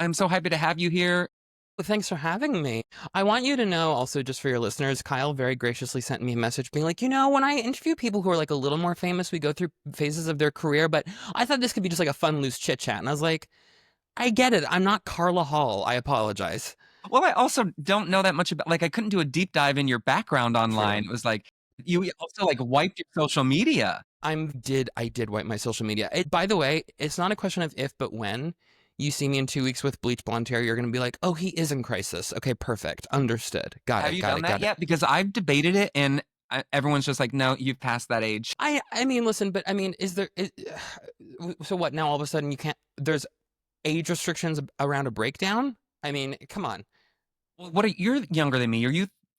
I'm so happy to have you here. Well, thanks for having me. I want you to know also, just for your listeners, Kyle very graciously sent me a message being like, when I interview people who are like a little more famous, we go through phases of their career, but I thought this could be just like a fun, loose chit chat. And I was like, I get it. I'm not Carla Hall. I apologize. Well, I also don't know that much about, like, I couldn't do a deep dive in your background online. True. It was like, you also like wiped your social media. I did wipe my social media. By the way, it's not a question of if, but when you see me in 2 weeks with bleach blonde hair, you're going to be like, oh, he is in crisis. Okay, perfect. Understood. Got Have it. you Got done it. that Got it. yet? Because I've debated it and everyone's just like, no, you've passed that age. I mean, listen, but I mean, so what now all of a sudden there's age restrictions around a breakdown? I mean, come on. Well, you're younger than me.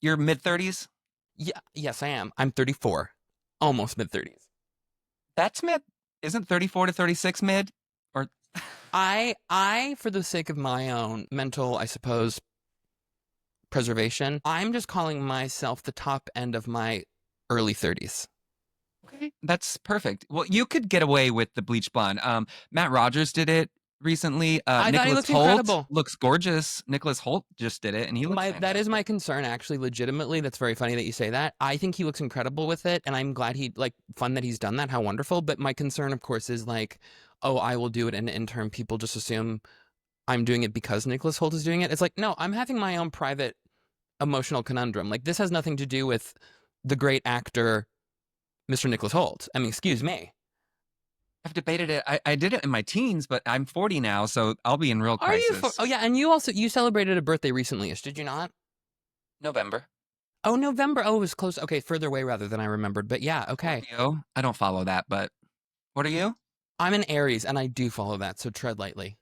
You're mid-30s? Yeah, yes, I am. I'm 34, almost mid 30s. That's mid. Isn't 34 to 36 mid? Or For the sake of my own mental, I suppose, preservation, I'm just calling myself the top end of my early 30s. okay, that's perfect. Well, you could get away with the bleach blonde. Matt Rogers did it recently. I thought he Nicholas looked Holt incredible. looks gorgeous. Nicholas Holt just did it, and he looks That is my fantastic. concern, actually, legitimately. That's very funny that you say that. I think he looks incredible with it, and I'm glad fun that he's done that. How wonderful. But my concern, of course, is like, oh, I will do it, and in turn, people just assume I'm doing it because Nicholas Holt is doing it. It's like, no, I'm having my own private emotional conundrum. Like, this has nothing to do with the great actor, Mr. Nicholas Holt. I mean, excuse me. I've debated it. I did it in my teens, but I'm 40 now, so I'll be in real Are you? crisis. Oh, yeah, and you celebrated a birthday recently-ish, did you not? November. Oh, November. Oh, it was close. Okay, further away rather than I remembered. But yeah, okay. Scorpio. I don't follow that, but what are you? I'm an Aries, and I do follow that, so tread lightly.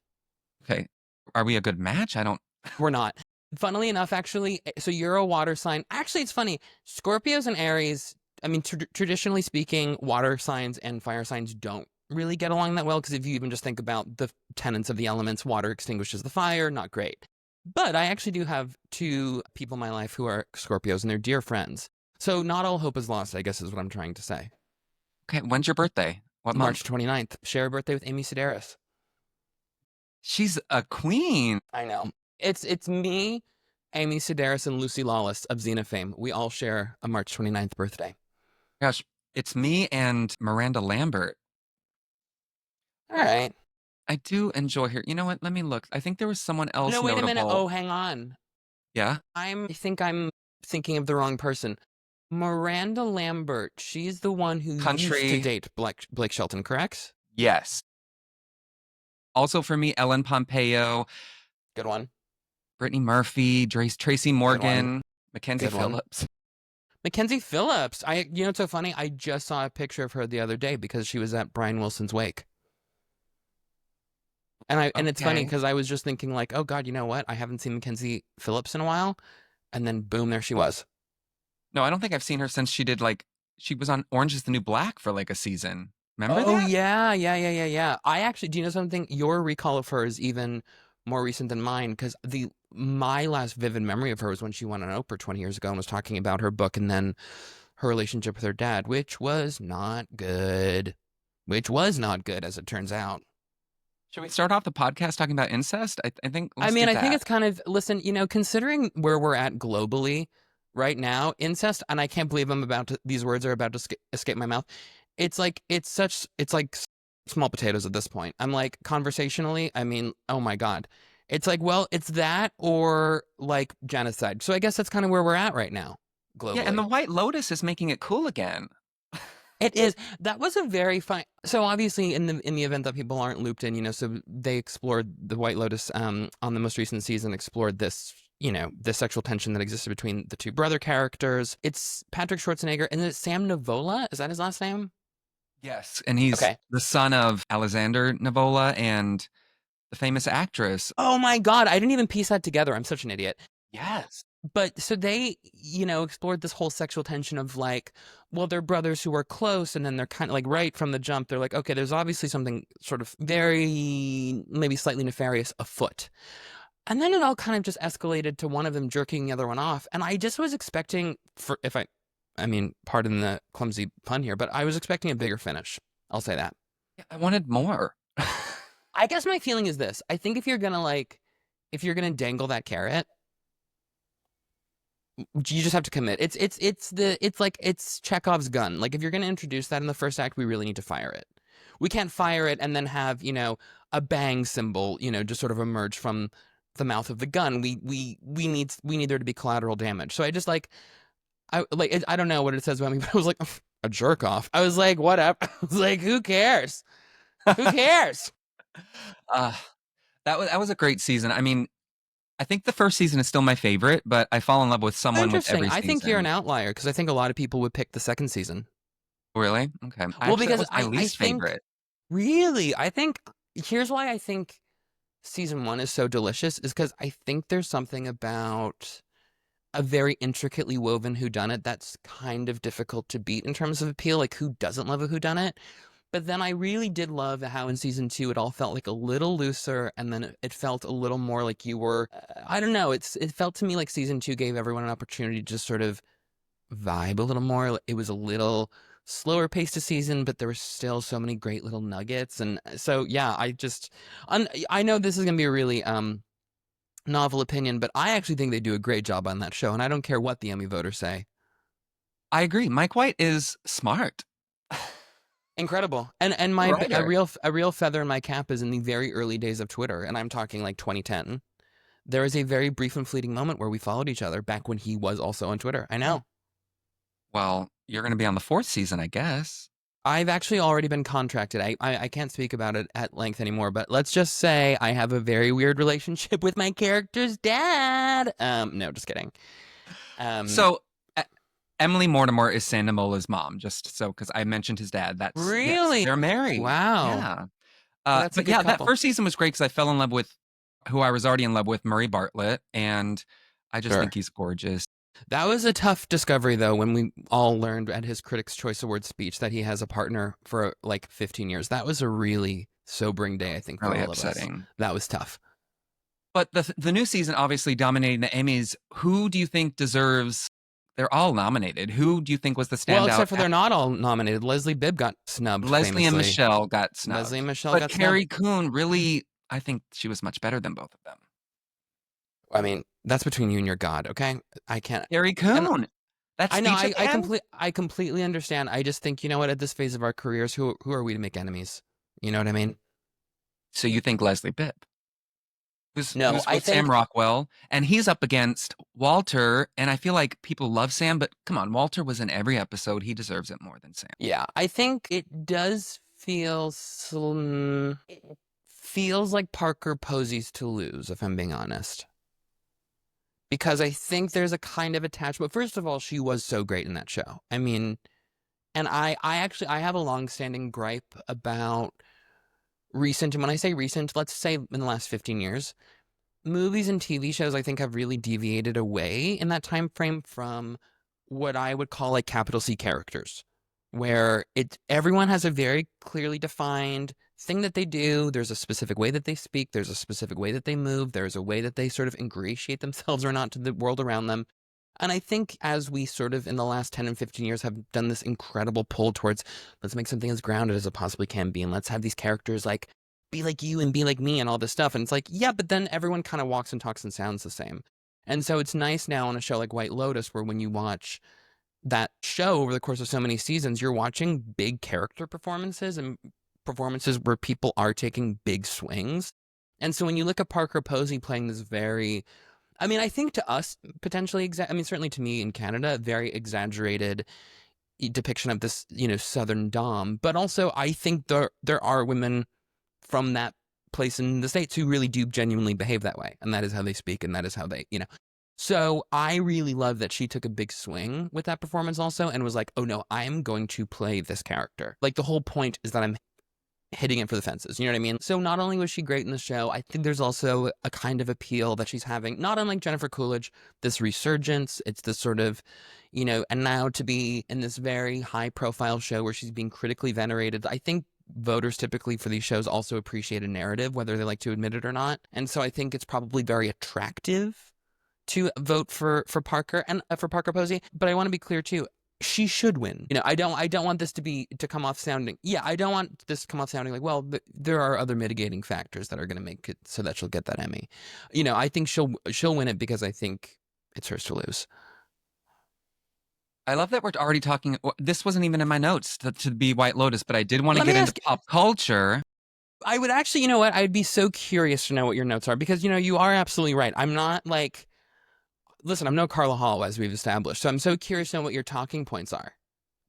Okay. Are we a good match? I don't. We're not. Funnily enough, actually, so you're a water sign. Actually, it's funny. Scorpios and Aries, I mean, traditionally speaking, water signs and fire signs don't really get along that well, because if you even just think about the tenets of the elements, water extinguishes the fire, not great. But I actually do have two people in my life who are Scorpios, and they're dear friends. So not all hope is lost, I guess is what I'm trying to say. Okay. When's your birthday? What March month? 29th, share a birthday with Amy Sedaris. She's a queen. I know. It's me, Amy Sedaris, and Lucy Lawless of Xena fame. We all share a March 29th birthday. Gosh, it's me and Miranda Lambert. All right. I do enjoy her. You know what? Let me look. I think there was someone else No, wait a minute. notable. Oh, hang on. Yeah. I think I'm thinking of the wrong person. Miranda Lambert. She's the one who used to Country. date Blake Shelton, correct? Yes. Also for me, Ellen Pompeo, Good one. Brittany Murphy, Tracy Good one. Morgan, Mackenzie Good one. Phillips. Mackenzie Phillips. It's so funny. I just saw a picture of her the other day because she was at Brian Wilson's wake. And it's funny Okay. because I was just thinking like, oh God, you know what? I haven't seen Mackenzie Phillips in a while. And then boom, there she was. No, I don't think I've seen her since she was on Orange is the New Black for like a season. Remember Oh that? yeah, yeah, yeah, yeah, yeah. Do you know something? Your recall of her is even more recent than mine because the my last vivid memory of her was when she went on Oprah 20 years ago and was talking about her book and then her relationship with her dad, which was not good. Which was not good, as it turns out. Should we start off the podcast talking about incest? I think I let's do mean, I think that. it's kind of, listen, considering where we're at globally right now, incest, and I can't believe these words are about to escape my mouth. It's like small potatoes at this point. I'm like, conversationally, I mean, oh my God. It's like, well, it's that or like genocide. So I guess that's kind of where we're at right now, Yeah, and the globally. White Lotus is making it cool again. It is. That was a very fine. So obviously, in the event that people aren't looped in, so they explored the White Lotus on the most recent season, explored this, the sexual tension that existed between the two brother characters. It's Patrick Schwarzenegger and it's Sam Nivola. Is that his last name? Yes, and he's Okay. the son of Alexander Nivola and the famous actress. Oh my God, I didn't even piece that together. I'm such an idiot. Yes. But so they, explored this whole sexual tension of like, well, they're brothers who are close, and then they're kind of like right from the jump, they're like, okay, there's obviously something sort of very, maybe slightly nefarious afoot. And then it all kind of just escalated to one of them jerking the other one off. And I just was expecting, I mean, pardon the clumsy pun here, but I was expecting a bigger finish. I'll say that. Yeah, I wanted more. I guess my feeling is this. I think if you're going to like if you're gonna dangle that carrot, you just have to commit. It's Chekhov's gun. Like if you're gonna introduce that in the first act, we really need to fire it. We can't fire it and then have, a bang symbol, just sort of emerge from the mouth of the gun. We need there to be collateral damage. So I don't know what it says about me, but I was like a jerk off. I was like, whatever. I was like, who cares? Who cares? Uh, that was a great season. I mean, I think the first season is still my favorite, but I fall in love with someone with Interesting. every I think you're an season. outlier because I think a lot of people would pick the second season. Really? Okay. Well, That because was my I least think favorite. really, I think here's why I think season one is so delicious is because I think there's something about a very intricately woven whodunit that's kind of difficult to beat in terms of appeal. Like, who doesn't love a whodunit? But then I really did love how in season two it all felt like a little looser, and then it felt a little more like you were. I don't know. It felt to me like season two gave everyone an opportunity to just sort of vibe a little more. It was a little slower paced a season, but there were still so many great little nuggets. And so yeah, I know this is gonna be a really novel opinion, but I actually think they do a great job on that show, and I don't care what the Emmy voters say. I agree. Mike White is smart. Incredible. And The my writer. a real feather in my cap is in the very early days of Twitter, and I'm talking like 2010. There was a very brief and fleeting moment where we followed each other back when he was also on Twitter. I know. Well, you're going to be on the fourth season, I guess. I've actually already been contracted. I can't speak about it at length anymore, but let's just say I have a very weird relationship with my character's dad. No, just kidding. Um, So, Emily Mortimer is Sandamola's mom, just so because I mentioned his dad. Yes, really? they're married. Wow. Yeah. Well, that's a But good yeah, that couple. first season was great because I fell in love with who I was already in love with, Murray Bartlett, and I just Sure. think he's gorgeous. That was a tough discovery, though, when we all learned at his Critics' Choice Awards speech that he has a partner for like 15 years. That was a really sobering day, I think, for Really all of us. upsetting. That was tough. But the new season obviously dominating the Emmys. Who do you think deserves? They're all nominated. Who do you think was the Well, standout? except for they're not all nominated. Leslie Bibb got snubbed Leslie and famously. Michelle got Leslie and snubbed, Michelle but got snubbed. Carrie Coon really, I think she was much better than both of them. I mean, that's between you and your God, okay? I can't. Carrie And Coon, that I know, speech at the end. I completely understand. I just think, you know what? At this phase of our careers, who are we to make enemies? You know what I mean? So you think Leslie Bibb, who's No, who's I with Sam think. Rockwell, and he's up against Walter, and I feel like people love Sam, but come on, Walter was in every episode. He deserves it more than Sam. Yeah, I think it does feel it feels like Parker Posey's to lose, if I'm being honest. Because I think there's a kind of attachment. First of all, she was so great in that show. I mean, and I have a long-standing gripe about recent, and when I say recent, let's say in the last 15 years, movies and TV shows I think have really deviated away in that time frame from what I would call like capital C characters, where everyone has a very clearly defined thing that they do. There's a specific way that they speak. There's a specific way that they move. There's a way that they sort of ingratiate themselves or not to the world around them. And I think as we sort of in the last 10 and 15 years have done this incredible pull towards let's make something as grounded as it possibly can be, and let's have these characters like be like you and be like me and all this stuff. And it's like, yeah, but then everyone kind of walks and talks and sounds the same. And so it's nice now on a show like White Lotus, where when you watch that show over the course of so many seasons, you're watching big character performances and performances where people are taking big swings. And so when you look at Parker Posey playing this very, I mean, I think to us, potentially, I mean, certainly to me in Canada, very exaggerated depiction of this, Southern Dom. But also, I think there are women from that place in the States who really do genuinely behave that way. And that is how they speak, and that is how they. So I really love that she took a big swing with that performance also and was like, oh no, I am going to play this character. Like the whole point is that I'm hitting it for the fences. You know what I mean? So not only was she great in the show, I think there's also a kind of appeal that she's having, not unlike Jennifer Coolidge, this resurgence. It's this sort of, and now to be in this very high profile show where she's being critically venerated. I think voters typically for these shows also appreciate a narrative, whether they like to admit it or not. And so I think it's probably very attractive to vote for Parker and for Parker Posey. But I want to be clear too. she should win. I don't want this to come off sounding, I don't want this to come off sounding like, well, there are other mitigating factors that are going to make it so that she'll get that Emmy. I think she'll win it because I think it's hers to lose. I love that we're already talking. This wasn't even in my notes to be White Lotus, but I did want to Let get me into ask, pop culture. I would actually, you know what? I'd be so curious to know what your notes are because, you are absolutely right. I'm not like, listen, I'm no Carla Hall, as we've established. So I'm so curious to know what your talking points are.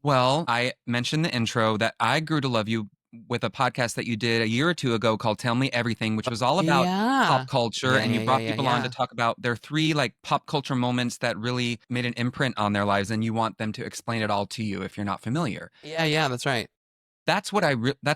Well, I mentioned the intro that I grew to love you with a podcast that you did a year or two ago called Tell Me Everything, which was all about pop Yeah. culture. Yeah, And you yeah, yeah, brought yeah, people on to yeah. talk about their three like pop culture moments that really made an imprint on their lives. And you want them to explain it all to you if you're not familiar. Yeah, yeah, that's right. That's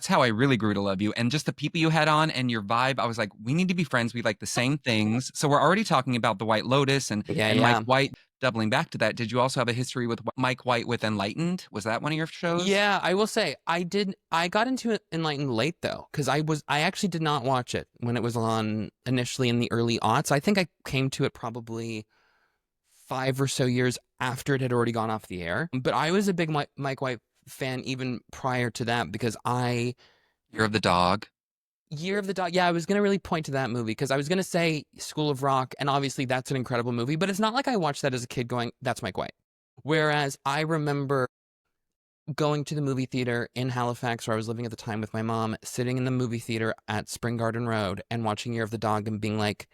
how I really grew to love you. And just the people you had on and your vibe, I was like, we need to be friends. We like the same things. So we're already talking about the White Lotus Yeah, and Mike yeah. White. Doubling back to that, did you also have a history with Mike White with Enlightened? Was that one of your shows? Yeah, I will say I got into it Enlightened late though, because I actually did not watch it when it was on initially in the early aughts. I think I came to it probably 5 or so years after it had already gone off the air. But I was a big Mike White fan even prior to that because Year of the Dog. Year of the Dog. Yeah, I was going to really point to that movie because I was going to say School of Rock, and obviously that's an incredible movie, but it's not like I watched that as a kid going, that's Mike White. Whereas I remember going to the movie theater in Halifax, where I was living at the time with my mom, sitting in the movie theater at Spring Garden Road and watching Year of the Dog and being like,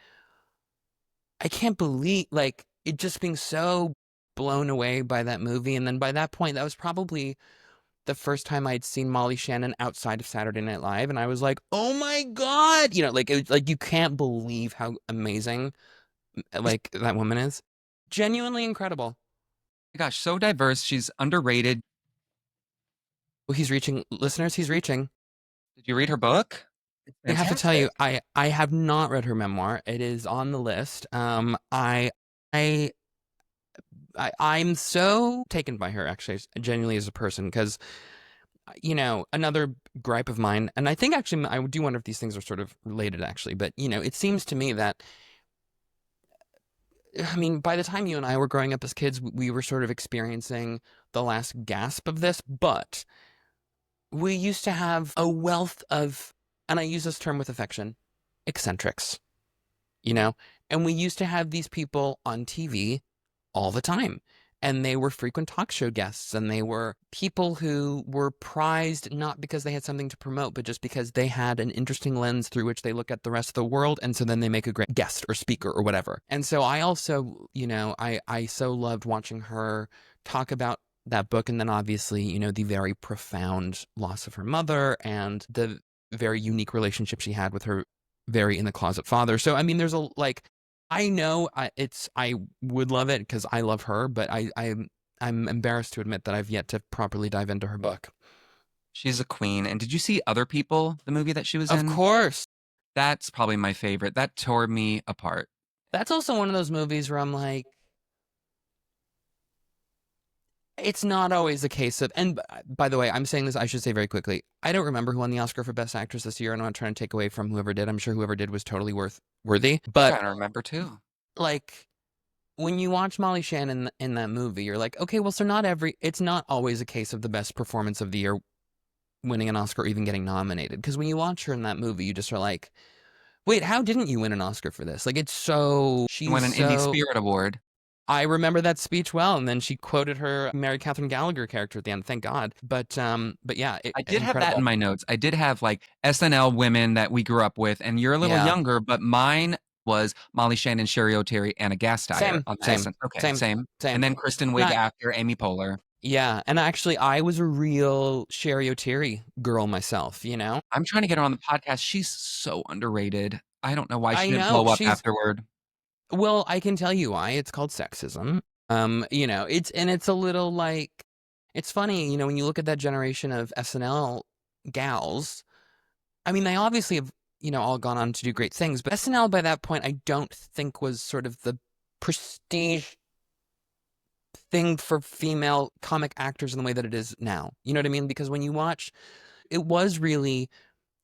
I can't believe, like, it just being so blown away by that movie. And then by that point, that was probably the first time I'd seen Molly Shannon outside of Saturday Night Live, and I was like, "Oh my God!" Like it was, like you can't believe how amazing like that woman is. Genuinely incredible. Gosh, so diverse. She's underrated. Well, he's reaching, listeners. He's reaching. Did you read her book? It's I have to tell you, fantastic. I have not read her memoir. It is on the list. I I'm so taken by her actually, genuinely as a person, because another gripe of mine, and I think actually I do wonder if these things are sort of related actually, but it seems to me that, I mean, by the time you and I were growing up as kids, we were sort of experiencing the last gasp of this, but we used to have a wealth of, and I use this term with affection, eccentrics, you know? And we used to have these people on TV all the time. And they were frequent talk show guests, and they were people who were prized not because they had something to promote, but just because they had an interesting lens through which they look at the rest of the world. And so then they make a great guest or speaker or whatever. And so I also, I so loved watching her talk about that book. And then obviously, the very profound loss of her mother and the very unique relationship she had with her very in the closet father. So, I mean, there's I know I would love it because I love her, but I'm embarrassed to admit that I've yet to properly dive into her book. She's a queen. And did you see Other People, the movie that she was Of in? course. That's probably my favorite. That tore me apart. That's also one of those movies where I'm like, it's not always a case of, and by the way, I'm saying this, I should say very quickly, I don't remember who won the Oscar for Best Actress this year, and I'm not trying to take away from whoever did. I'm sure whoever did was totally worthy. I'm But trying to remember too. like, when you watch Molly Shannon in that movie, you're like, okay, well, so it's not always a case of the best performance of the year winning an Oscar or even getting nominated. Because when you watch her in that movie, you just are like, wait, how didn't you win an Oscar for this? Like, She she's won an Indie so, Spirit Award. I remember that speech well. And then she quoted her Mary Catherine Gallagher character at the end, thank God. But yeah, I did have that in incredible. my notes. I did have like SNL women that we grew up with, and you're a little Yeah. younger, but mine was Molly Shannon, Sherry O'Terry, Anna Gasteyer Same, on the same, SNL. Okay, same, same. And same. then Kristen Wiig Not, after Amy Poehler. yeah. And actually, I was a real Sherry O'Terry girl myself, I'm trying to get her on the podcast. She's so underrated. I don't know why she I didn't know blow up she's, afterward. well, I can tell you why. It's called sexism. It's a little like, it's funny, when you look at that generation of SNL gals, I mean, they obviously have, all gone on to do great things, but SNL by that point, I don't think was sort of the prestige thing for female comic actors in the way that it is now. You know what I mean? Because when you watch, it was really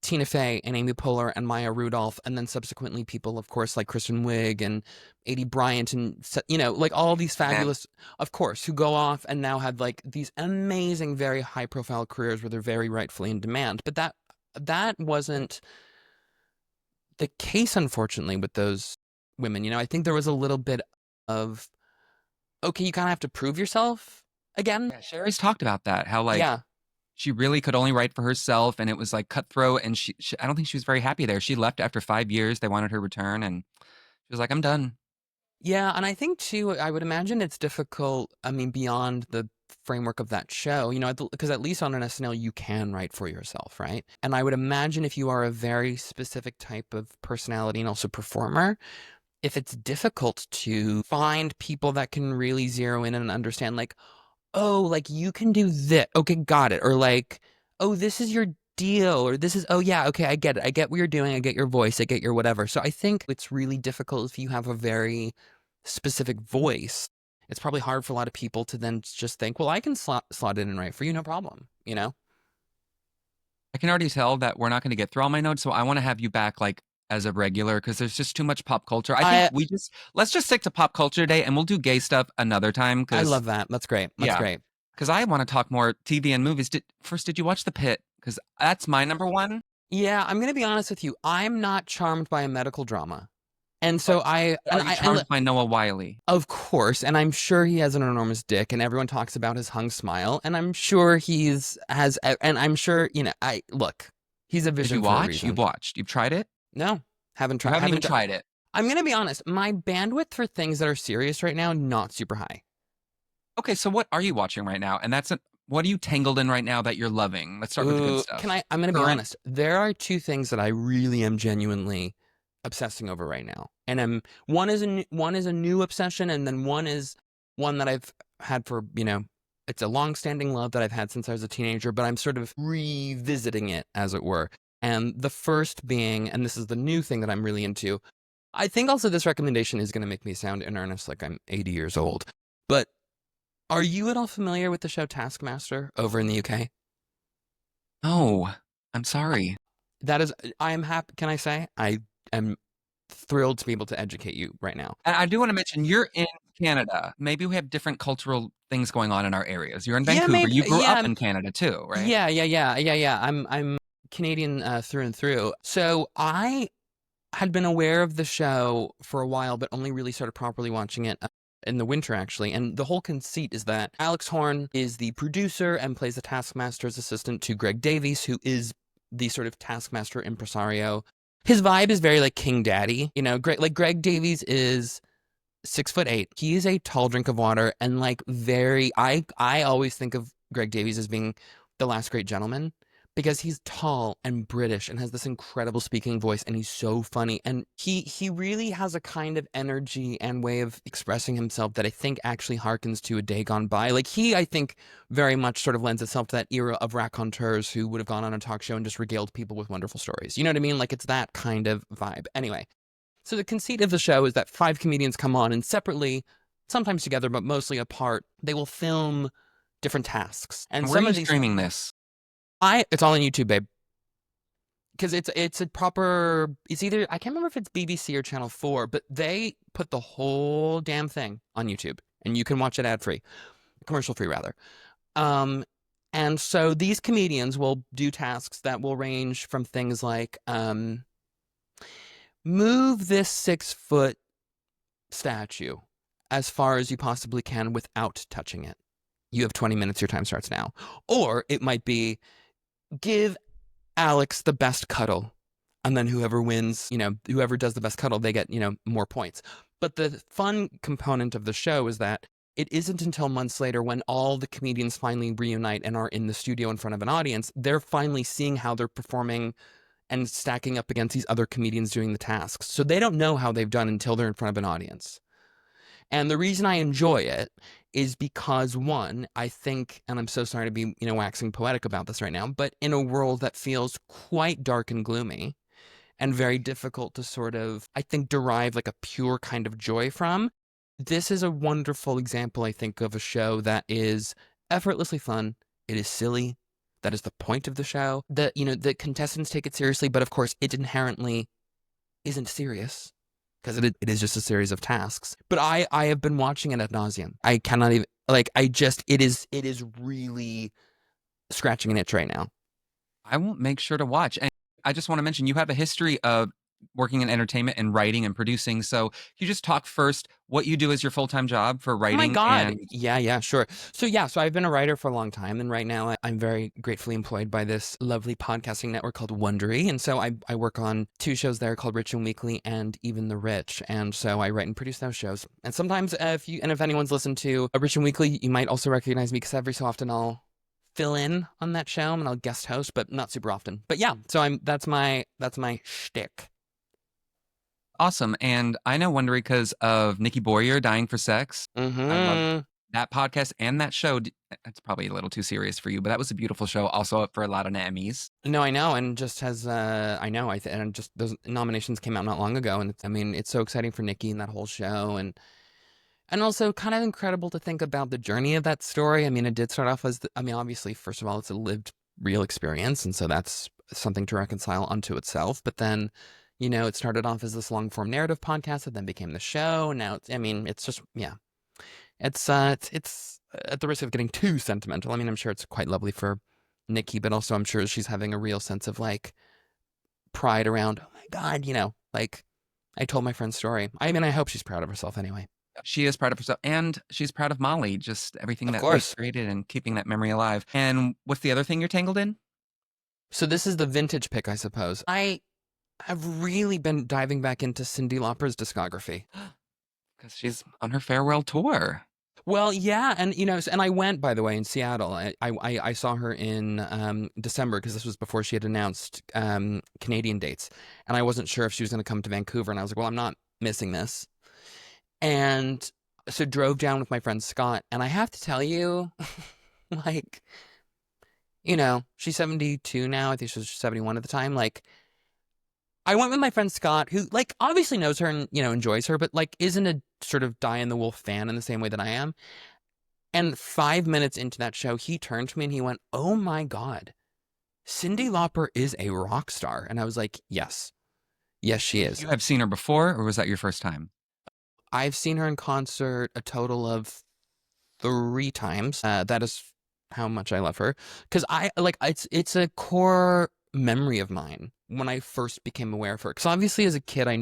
Tina Fey and Amy Poehler and Maya Rudolph, and then subsequently people, of course, like Kristen Wiig and Adie Bryant, and like all these And fabulous, of course, who go off and now have like these amazing, very high-profile careers where they're very rightfully in demand. But that wasn't the case, unfortunately, with those women. I think there was a little bit of, okay, you kind of have to prove yourself again. yeah, Sherry's talked about that, how like Yeah. she really could only write for herself and it was like cutthroat and she I don't think she was very happy there. She left after 5 years. They wanted her return and she was like, I'm done. Yeah, and I think too, I would imagine it's difficult, I mean, beyond the framework of that show, because at least on an SNL, you can write for yourself, right? And I would imagine if you are a very specific type of personality and also performer, if it's difficult to find people that can really zero in and understand, like, oh, like you can do this. Okay, got it. Or like, oh, this is your deal. Or this is, oh, yeah, okay, I get it. I get what you're doing. I get your voice. I get your whatever. So I think it's really difficult if you have a very specific voice. It's probably hard for a lot of people to then just think, well, I can slot in and write for you, no problem, I can already tell that we're not going to get through all my notes, so I want to have you back like as a regular because there's just too much pop culture. I think I let's just stick to pop culture today and we'll do gay stuff another time I because love that. That's great. That's yeah, great. because I want to talk more TV and movies. Did you watch The Pit? Because that's my number one. Yeah, I'm gonna be honest with you. I'm not charmed by a medical drama. And But so I are and you I and charmed by Noah Wyle? of course, and I'm sure he has an enormous dick, and everyone talks about his hung smile, and I'm sure and I'm sure, I look, he's a Did you vision for a watch? reason. You've watched. You've tried it? No, You haven't even haven't. tried it. I'm gonna be honest. My bandwidth for things that are serious right now, not super high. Okay, so what are you watching right now? And what are you tangled in right now that you're loving? Let's start with the good Ooh, stuff. I'm gonna be Current. honest. There are two things that I really am genuinely obsessing over right now, and one is a new obsession, and then one is one that I've had for it's a long-standing love that I've had since I was a teenager, but I'm sort of revisiting it, as it were. And the first being, and this is the new thing that I'm really into. I think also this recommendation is going to make me sound in earnest like I'm 80 years old, but are you at all familiar with the show Taskmaster over in the UK? No, I'm sorry. That is, I am happy. Can I say I am thrilled to be able to educate you right now? And I do want to mention you're in Canada. Maybe we have different cultural things going on in our areas. You're in Yeah, Vancouver. maybe. You grew Yeah, up in Canada too, right? yeah. I'm Canadian through and through. So I had been aware of the show for a while, but only really started properly watching it in the winter, actually. And the whole conceit is that Alex Horne is the producer and plays the Taskmaster's assistant to Greg Davies, who is the sort of Taskmaster impresario. His vibe is very like King Daddy, Greg Davies is 6'8". He is a tall drink of water and like very. I always think of Greg Davies as being the last great gentleman because he's tall and British and has this incredible speaking voice and he's so funny and he really has a kind of energy and way of expressing himself that I think actually harkens to a day gone by. Like I think very much sort of lends itself to that era of raconteurs who would have gone on a talk show and just regaled people with wonderful stories. You know what I mean? Like it's that kind of vibe. Anyway, so the conceit of the show is that 5 comedians come on and separately, sometimes together, but mostly apart, they will film different tasks. And Where are some you of these streaming this? it's all on YouTube, babe. Because it's a proper, it's either, I can't remember if it's BBC or Channel 4, but they put the whole damn thing on YouTube and you can watch it ad free, commercial free rather. And so these comedians will do tasks that will range from things like move this 6-foot statue as far as you possibly can without touching it. You have 20 minutes, your time starts now. Or it might be give Alex the best cuddle. And then whoever wins, whoever does the best cuddle, they get, more points. But the fun component of the show is that it isn't until months later when all the comedians finally reunite and are in the studio in front of an audience, they're finally seeing how they're performing and stacking up against these other comedians doing the tasks. So they don't know how they've done until they're in front of an audience. And the reason I enjoy it is because, one, I think, and I'm so sorry to be, waxing poetic about this right now, but in a world that feels quite dark and gloomy and very difficult to sort of, I think, derive like a pure kind of joy from, this is a wonderful example, I think, of a show that is effortlessly fun. It is silly. That is the point of the show. The contestants take it seriously, but of course it inherently isn't serious because it is just a series of tasks. But I have been watching it ad nauseum. I cannot even it is really scratching an itch right now. I will make sure to watch. And I just want to mention you have a history of working in entertainment and writing and producing. So you just talk first what you do as your full-time job for Oh my writing God. and Yeah, sure. So I've been a writer for a long time. And right now I'm very gratefully employed by this lovely podcasting network called Wondery. And so I work on 2 shows there called Rich and Weekly and Even the Rich. And so I write and produce those shows. And sometimes if anyone's listened to a Rich and Weekly, you might also recognize me because every so often I'll fill in on that show and I'll guest host, but not super often. But yeah, so that's my shtick. awesome. And I know Wondery because of Nikki Boyer, Dying for Sex. I love Mm-hmm. that podcast and that show. It's probably a little too serious for you, but that was a beautiful show. Also up for a lot of Emmys. No, I know, and just has I know, and just those nominations came out not long ago, and I mean, it's so exciting for Nikki and that whole show, and also kind of incredible to think about the journey of that story. I mean, it did start off as, I mean, obviously, first of all, it's a lived, real experience, and so that's something to reconcile unto itself. But then, it started off as this long form narrative podcast that then became the show. And now, I mean, it's just, yeah, it's at the risk of getting too sentimental. I mean, I'm sure it's quite lovely for Nikki, but also I'm sure she's having a real sense of like pride around, oh my God, like I told my friend's story. I mean, I hope she's proud of herself anyway. She is proud of herself, and she's proud of Molly, just everything Of that they course. created and keeping that memory alive. And what's the other thing you're tangled in? So this is the vintage pick, I suppose. I have really been diving back into Cyndi Lauper's discography. Because she's on her farewell tour. Well, yeah, and and I went, by the way, in Seattle. I saw her in December because this was before she had announced Canadian dates, and I wasn't sure if she was going to come to Vancouver, and I was like, well, I'm not missing this, and so drove down with my friend Scott, and I have to tell you, like, she's 72 now. I think she was 71 at the time. Like, I went with my friend Scott, who like obviously knows her and enjoys her, but like isn't a sort of die-in the wolf fan in the same way that I am. And 5 minutes into that show, he turned to me and he went, "Oh my God, Cyndi Lauper is a rock star." And I was like, "Yes, yes, she is." You have seen her before, or was that your first time? I've seen her in concert a total of 3 times. That is how much I love her because I like it's a core memory of mine when I first became aware of her. Because obviously, as a kid, I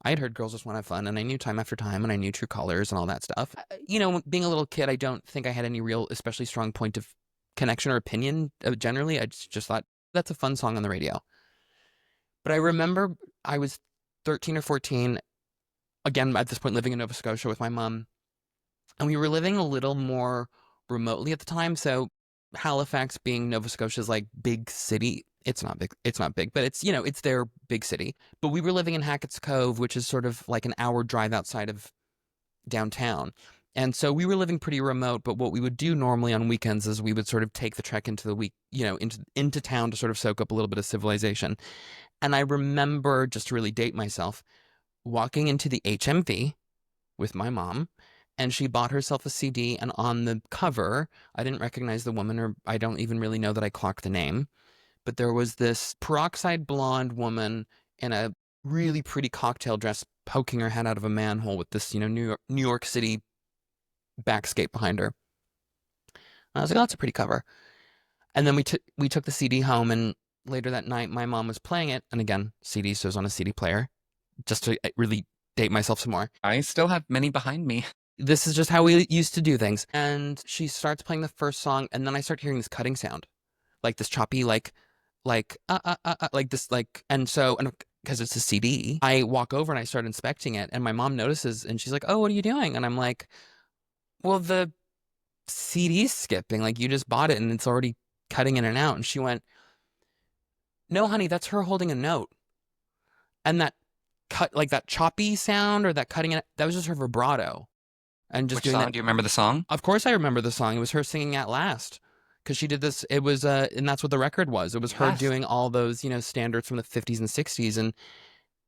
had heard Girls Just Want to Have Fun, and I knew Time After Time, and I knew True Colors and all that stuff. Being a little kid, I don't think I had any real, especially strong point of connection or opinion. Generally, I just thought that's a fun song on the radio. But I remember I was 13 or 14, again at this point living in Nova Scotia with my mom, and we were living a little more remotely at the time. So Halifax being Nova Scotia's like big city. It's not big, but it's their big city. But we were living in Hackett's Cove, which is sort of like an hour drive outside of downtown. And so we were living pretty remote, but what we would do normally on weekends is we would sort of take the trek into the week, into town to sort of soak up a little bit of civilization. And I remember, just to really date myself, walking into the HMV with my mom, and she bought herself a CD, and on the cover, I didn't recognize the woman, or I don't even really know that I clocked the name, but there was this peroxide blonde woman in a really pretty cocktail dress poking her head out of a manhole with this, New York City backscape behind her. I was like, oh, that's a pretty cover. And then we took the CD home, and later that night, my mom was playing it, and again, CD, so it was on a CD player, just to really date myself some more. I still have many behind me. This is just how we used to do things. And she starts playing the first song, and then I start hearing this cutting sound, like this choppy, like this, like, and because it's a CD, I walk over and I start inspecting it, and my mom notices, and she's like, "Oh, what are you doing?" And I'm like, "Well, the CD's skipping. Like, you just bought it, and it's already cutting in and out." And she went, "No, honey, that's her holding a note, and that cut, like that choppy sound or that cutting in, that was just her vibrato." And just Which doing song? that. Do you remember the song? Of course, I remember the song. It was her singing At Last. Because she did this, it was, and that's what the record was. It was her Yes. doing all those, standards from the 50s and 60s. And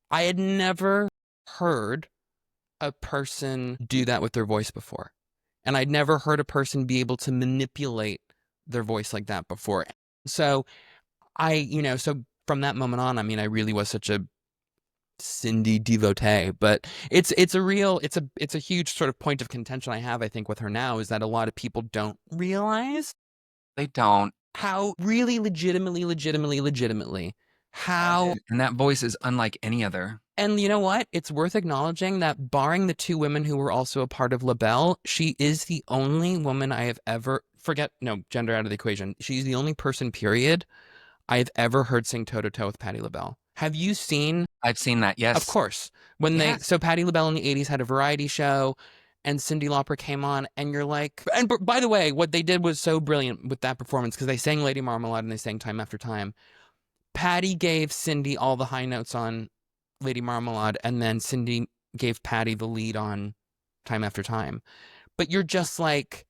I had never heard a person do that with their voice before. And I'd never heard a person be able to manipulate their voice like that before. So so from that moment on, I mean, I really was such a Cyndi devotee, but it's a huge sort of point of contention I have, I think, with her now, is that a lot of people don't realize They don't. how really legitimately how. And that voice is unlike any other. And you know what? It's worth acknowledging that barring the two women who were also a part of LaBelle, she is the only woman I have ever, forget, no, gender out of the equation. She's the only person, period, I have ever heard sing toe to toe with Patti LaBelle. Have you seen? I've seen that. Of Yes. course. Yes. So Patti LaBelle in the 80s had a variety show and Cyndi Lauper came on and you're like, and by the way, what they did was so brilliant with that performance because they sang Lady Marmalade and they sang Time After Time. Patti gave Cyndi all the high notes on Lady Marmalade and then Cyndi gave Patti the lead on Time After Time. But you're just like,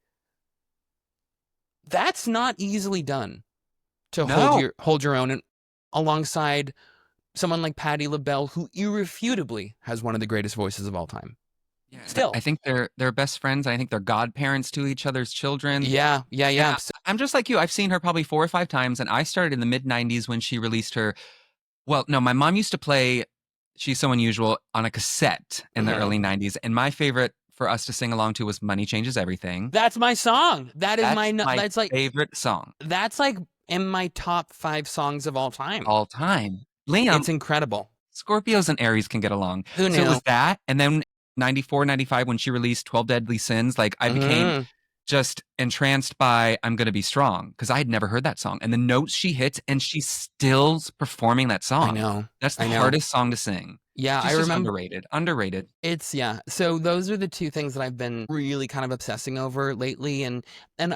that's not easily done to No. hold your own, and alongside someone like Patti LaBelle, who irrefutably has one of the greatest voices of all time. Yeah, Still. I think they're best friends. I think they're godparents to each other's children. Yeah. Yeah, So, I'm just like you. I've seen her probably 4 or 5 times, and I started in the mid '90s when she released her. Well, no, my mom used to play "She's So Unusual" on a cassette in the early '90s, and my favorite for us to sing along to was "Money Changes Everything." that's my song. That is That's my that's like, favorite song that's like in my top 5 songs of all time. all time. Liam, It's incredible. Scorpios and Aries can get along. Who So it knew? was that, and then 94, 95 when she released 12 Deadly Sins, like I became Mhm. just entranced by I'm Gonna Be Strong because I had never heard that song. And the notes she hits, and she's still performing that I song. know. That's the I know. hardest song to sing. Yeah, I She's just remember. underrated. Underrated. Yeah. So those are the two things that I've been really kind of obsessing over lately, and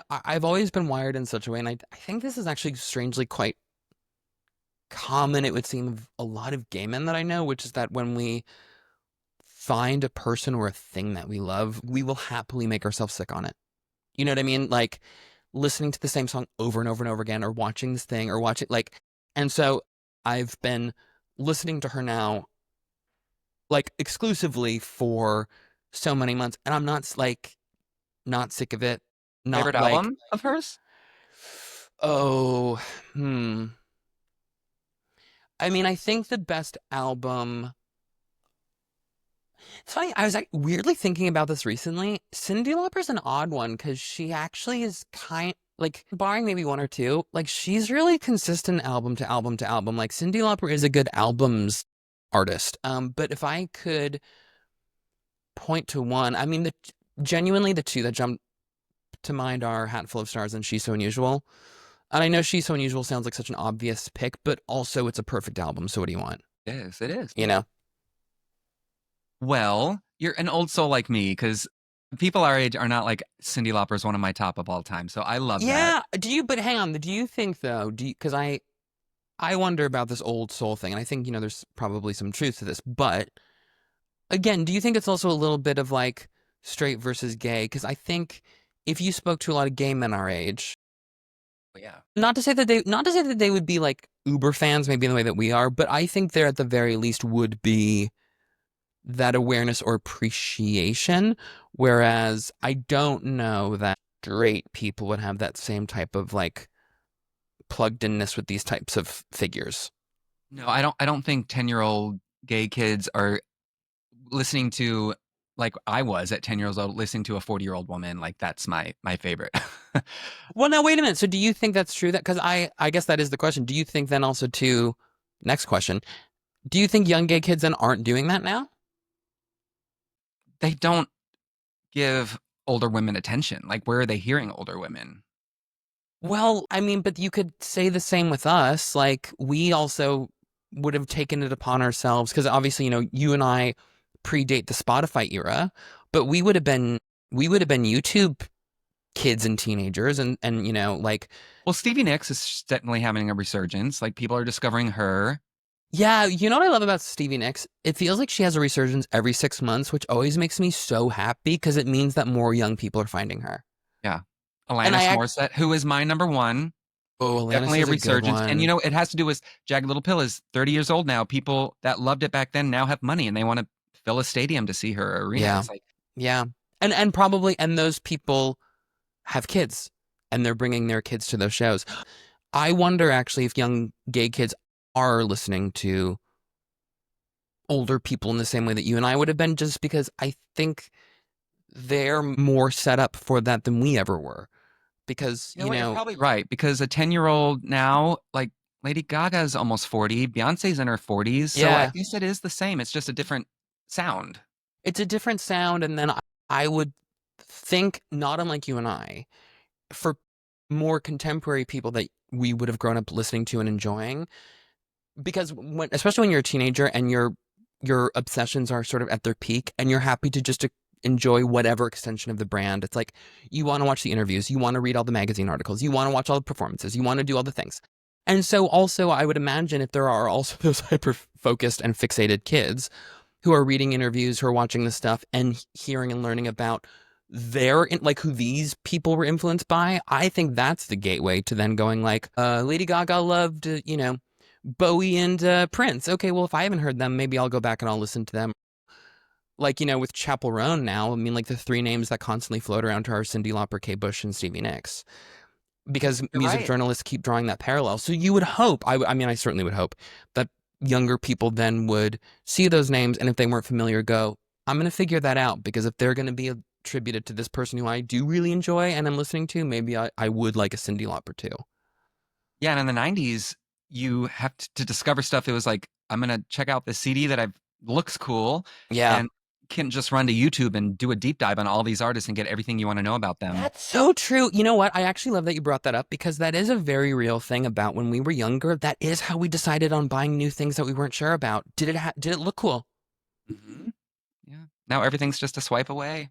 I've always been wired in such a way, and I think this is actually strangely quite common. It would seem of a lot of gay men that I know, which is that when we find a person or a thing that we love, we will happily make ourselves sick on it. You know what I mean? Like listening to the same song over and over and over again, or watching this thing, or watching like, and so I've been listening to her now like exclusively for so many months, and I'm not like not sick of it. Not Favorite like, album of hers? oh, I mean, I think the best album. It's funny. I was like weirdly thinking about this recently. Cyndi Lauper's an odd one because she actually is like, barring maybe one or two, like she's really consistent album to album to album. Like Cyndi Lauper is a good albums artist. But if I could point to one, I mean, genuinely the two that jump to mind are Hatful of Stars and She's So Unusual. And I know She's So Unusual sounds like such an obvious pick, but also it's a perfect album. So what do you want? It is. It is. You know? Well, you're an old soul like me because people our age are not like Cyndi Lauper is one of my top of all time. So I love that. Yeah. But hang on. Do you think though, because I wonder about this old soul thing, and I think, there's probably some truth to this, but again, do you think it's also a little bit of like straight versus gay? Because I think if you spoke to a lot of gay men our age, Yeah. not to say that they would be like uber fans, maybe in the way that we are, but I think there at the very least would be that awareness or appreciation. Whereas I don't know that straight people would have that same type of like plugged inness with these types of figures. No, I don't think 10-year-old gay kids are listening to like I was at 10 years old listening to a 40-year-old woman. Like that's my favorite. Well, now wait a minute. So do you think that's true? That because I guess that is the question. Do you think then also too? Next question. Do you think young gay kids then aren't doing that now? They don't give older women attention. Like where are they hearing older women? Well, I mean, but you could say the same with us. Like we also would have taken it upon ourselves because obviously, you and I predate the Spotify era, but we would have been YouTube kids and teenagers, and like, Well, Stevie Nicks is definitely having a resurgence. Like people are discovering her. yeah, you know what I love about Stevie Nicks? It feels like she has a resurgence every 6 months, which always makes me so happy because it means that more young people are finding her. Yeah. And Alanis Morissette, who is my number one. oh, Alanis Definitely a is a good resurgence. And one. it has to do with Jagged Little Pill is 30 years old now. People that loved it back then now have money and they want to fill a stadium to see her arena. Yeah, It's like, yeah, and probably, and those people have kids, and they're bringing their kids to those shows. I wonder actually if young gay kids are listening to older people in the same way that you and I would have been, just because I think they're more set up for that than we ever were. Because, You know what? You're probably right because a 10-year-old now, like Lady Gaga's almost 40, Beyonce's in her 40s. So I yeah, guess it is the same. It's just a different sound. it's a different sound. And then I would think, not unlike you and I, for more contemporary people that we would have grown up listening to and enjoying, because especially when you're a teenager and your obsessions are sort of at their peak and you're happy to just enjoy whatever extension of the brand. It's like you want to watch the interviews, you want to read all the magazine articles, you want to watch all the performances, you want to do all the things. And so also I would imagine if there are also those hyper focused and fixated kids who are reading interviews, who are watching this stuff and hearing and learning about like who these people were influenced by, I think that's the gateway to then going like, Lady Gaga loved, Bowie and Prince. Okay, well, if I haven't heard them, maybe I'll go back and I'll listen to them. Like, with Chapel Roan now, I mean, like the three names that constantly float around her are Cyndi Lauper, Kate Bush, and Stevie Nicks. Because You're music right. journalists keep drawing that parallel. So you would hope, I mean, I certainly would hope that younger people then would see those names, and if they weren't familiar, go, I'm going to figure that out, because if they're going to be attributed to this person who I do really enjoy and I'm listening to, maybe I would like a Cyndi Lauper too. Yeah, and in the 90s, you have to discover stuff. It was like, I'm going to check out this CD that I've looks cool Yeah. and can just run to YouTube and do a deep dive on all these artists and get everything you want to know about them. That's so true. You know what? I actually love that you brought that up, because that is a very real thing about when we were younger. That is how we decided on buying new things that we weren't sure about. Did it look cool? Hmm. Yeah. Now everything's just a swipe away.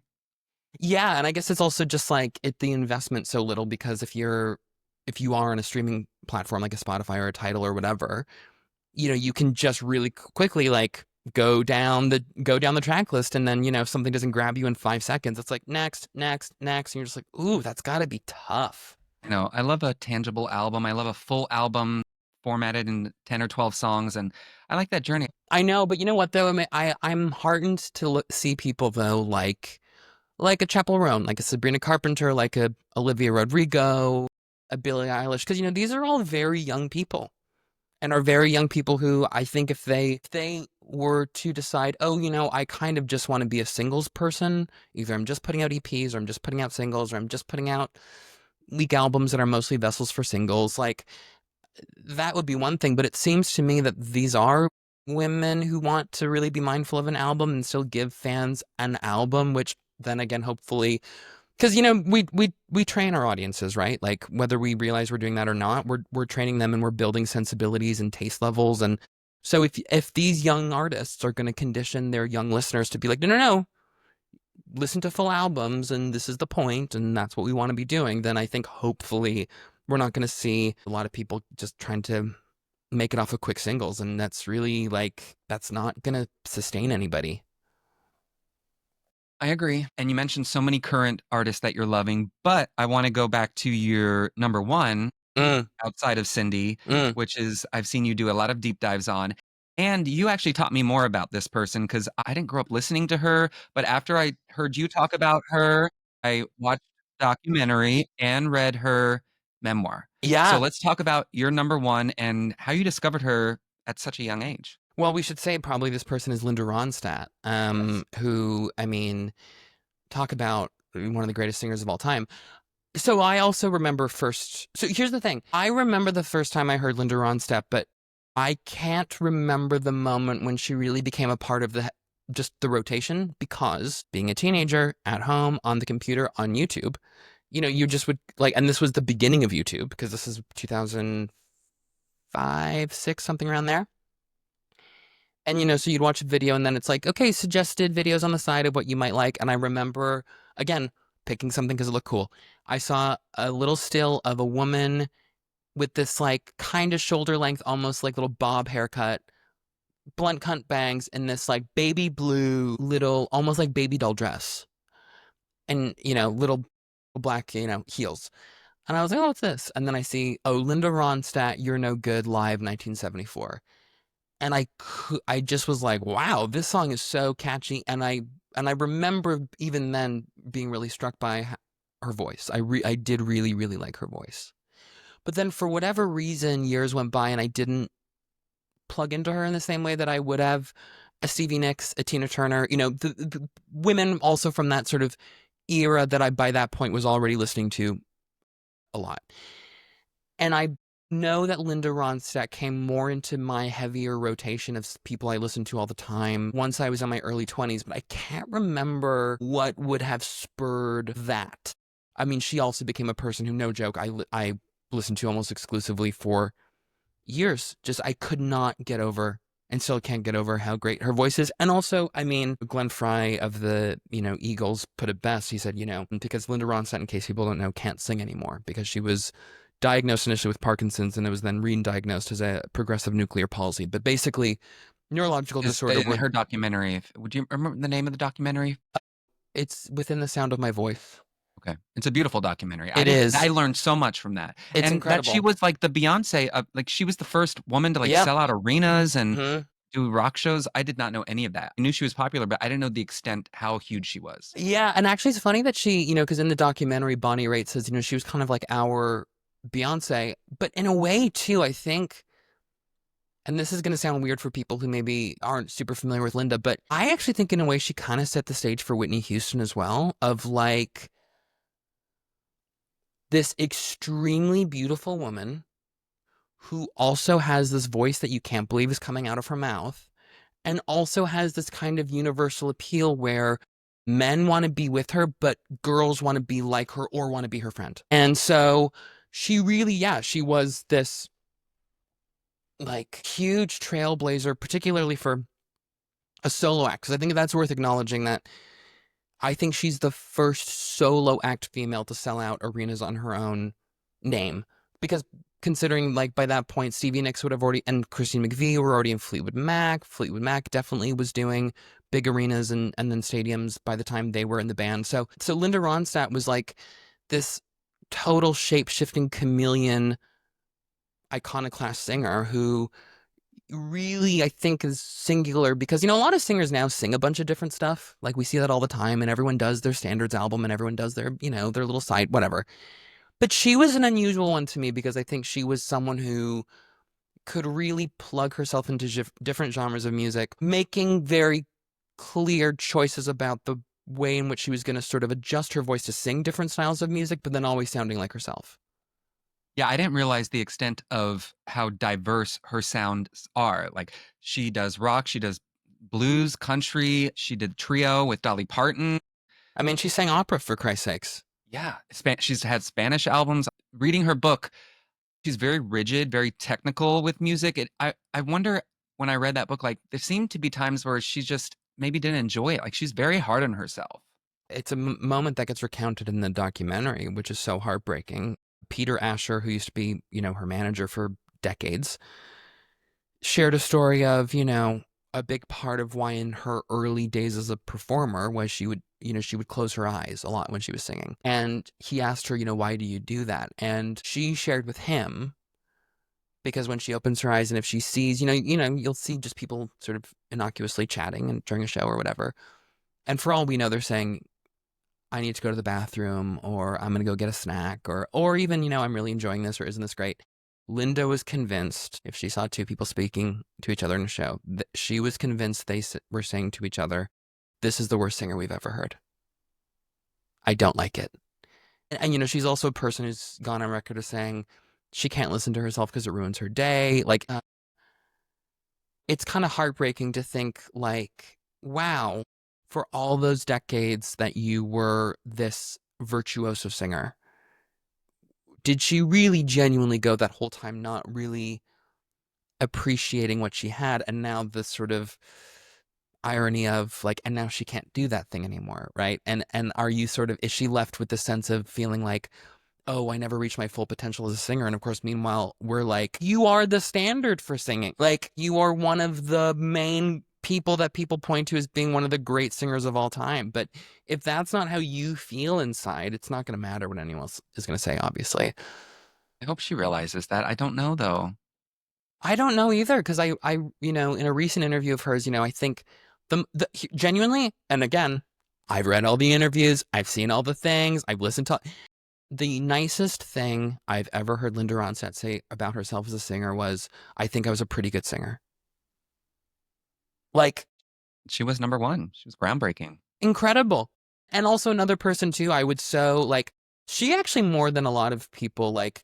Yeah, and I guess it's also just like the investment so little, because if you are on a streaming platform like a Spotify or a Tidal or whatever, you can just really quickly like go down the track list, and then if something doesn't grab you in 5 seconds, it's like next, next, next, and you're just like, ooh, that's got to be tough. I love a tangible album. I love a full album formatted in 10 or 12 songs, and I like that journey. I know, but you know what though? I'm heartened to see people though like a Chapel Roan, like a Sabrina Carpenter, like a Olivia Rodrigo, a Billie Eilish, because these are all very young people, and are very young people who I think if they were to decide, oh, I kind of just want to be a singles person, either I'm just putting out EPs or I'm just putting out singles or I'm just putting out weak albums that are mostly vessels for singles, like that would be one thing. But it seems to me that these are women who want to really be mindful of an album and still give fans an album, which then again, hopefully, because we train our audiences, right? Like whether we realize we're doing that or not, we're training them and we're building sensibilities and taste levels. And so if these young artists are going to condition their young listeners to be like, no, no, no, listen to full albums and this is the point and that's what we want to be doing, then I think hopefully we're not going to see a lot of people just trying to make it off of quick singles, and that's really like that's not going to sustain anybody. I agree. And you mentioned so many current artists that you're loving, but I want to go back to your number one Mm, outside of Cindy, mm. which is I've seen you do a lot of deep dives on. And you actually taught me more about this person because I didn't grow up listening to her. But after I heard you talk about her, I watched the documentary and read her memoir. So Yeah. let's talk about your number one and how you discovered her at such a young age. Well, we should say probably this person is Linda Ronstadt, Yes. who, I mean, talk about one of the greatest singers of all time. So I also remember first. So here's the thing. I remember the first time I heard Linda Ronstadt, but I can't remember the moment when she really became a part of just the rotation, because being a teenager at home on the computer on YouTube, you just would like, and this was the beginning of YouTube, because this is 2005, 6, something around there. And so you'd watch a video and then it's like, okay, suggested videos on the side of what you might like. And I remember, again, picking something because it looked cool. I saw a little still of a woman with this like kind of shoulder length, almost like little bob haircut, blunt cut bangs, and this like baby blue little, almost like baby doll dress. And, little black, heels. And I was like, oh, what's this? And then I see, oh, Linda Ronstadt, You're No Good, live 1974. And I just was like, wow, this song is so catchy. And I remember even then being really struck by her voice. I did really, really like her voice. But then for whatever reason, years went by and I didn't plug into her in the same way that I would have a Stevie Nicks, a Tina Turner, the women also from that sort of era that I, by that point, was already listening to a lot. And I know that Linda Ronstadt came more into my heavier rotation of people I listened to all the time once I was in my early 20s, but I can't remember what would have spurred that. I mean, she also became a person who, no joke, I listened to almost exclusively for years. Just I could not get over and still can't get over how great her voice is. And also, I mean, Glenn Frey of the, Eagles put it best. He said, because Linda Ronstadt, in case people don't know, can't sing anymore because she was diagnosed initially with Parkinson's and it was then re-diagnosed as a progressive nuclear palsy. But basically, neurological disorder. In her documentary, would you remember the name of the documentary? It's Within the Sound of My Voice. Okay. It's a beautiful documentary. It is. I learned so much from that. It's and incredible. That she was like the Beyonce of, like, she was the first woman to sell out arenas and do rock shows. I did not know any of that. I knew she was popular, but I didn't know the extent how huge she was. Yeah, and actually it's funny that she, because in the documentary Bonnie Raitt says, she was kind of like our Beyonce, but in a way too, I think, and this is going to sound weird for people who maybe aren't super familiar with Linda, but I actually think in a way she kind of set the stage for Whitney Houston as well, of like this extremely beautiful woman who also has this voice that you can't believe is coming out of her mouth, and also has this kind of universal appeal where men want to be with her, but girls want to be like her or want to be her friend. And so she really, she was this like huge trailblazer, particularly for a solo act. Because I think that's worth acknowledging that I think she's the first solo act female to sell out arenas on her own name. Because considering, like, by that point, Stevie Nicks would have already, and Christine McVie were already in Fleetwood Mac. Fleetwood Mac definitely was doing big arenas and then stadiums by the time they were in the band. So Linda Ronstadt was like this total shape-shifting chameleon iconoclast singer who really, I think, is singular because, a lot of singers now sing a bunch of different stuff. Like, we see that all the time, and everyone does their standards album and everyone does their, their little side, whatever. But she was an unusual one to me because I think she was someone who could really plug herself into different genres of music, making very clear choices about the way in which she was going to sort of adjust her voice to sing different styles of music, but then always sounding like herself. Yeah, I didn't realize the extent of how diverse her sounds are. Like, she does rock, she does blues, country, she did trio with Dolly Parton. I mean, she sang opera, for Christ's sakes. Yeah, she's had Spanish albums. Reading her book, she's very rigid, very technical with music. I wonder, when I read that book, like, there seemed to be times where she just maybe didn't enjoy it. Like, she's very hard on herself. It's a moment that gets recounted in the documentary, which is so heartbreaking. Peter Asher, who used to be, her manager for decades, shared a story of, a big part of why in her early days as a performer was she would close her eyes a lot when she was singing. And he asked her, why do you do that? And she shared with him, because when she opens her eyes and if she sees, you'll see just people sort of innocuously chatting and during a show or whatever. And for all we know, they're saying, I need to go to the bathroom, or I'm going to go get a snack, or even, I'm really enjoying this, or isn't this great? Linda was convinced, if she saw two people speaking to each other in a show, that she was convinced they were saying to each other, this is the worst singer we've ever heard. I don't like it. And she's also a person who's gone on record as saying she can't listen to herself because it ruins her day. Like, it's kind of heartbreaking to think, like, wow, for all those decades that you were this virtuoso singer, did she really genuinely go that whole time not really appreciating what she had? And now the sort of irony of, like, and now she can't do that thing anymore, right? And are you sort of, is she left with the sense of feeling like, oh, I never reached my full potential as a singer? And of course, meanwhile, we're like, you are the standard for singing. Like, you are one of the main people that people point to as being one of the great singers of all time. But if that's not how you feel inside, it's not going to matter what anyone else is going to say, obviously. I hope she realizes that. I don't know, though. I don't know either, because I in a recent interview of hers, I think the genuinely, and again, I've read all the interviews, I've seen all the things, I've listened to, The nicest thing I've ever heard Linda Ronstadt say about herself as a singer was, I think I was a pretty good singer. Like, She was number one. She was groundbreaking. incredible. And also another person too, I would so like, she actually more than a lot of people, like,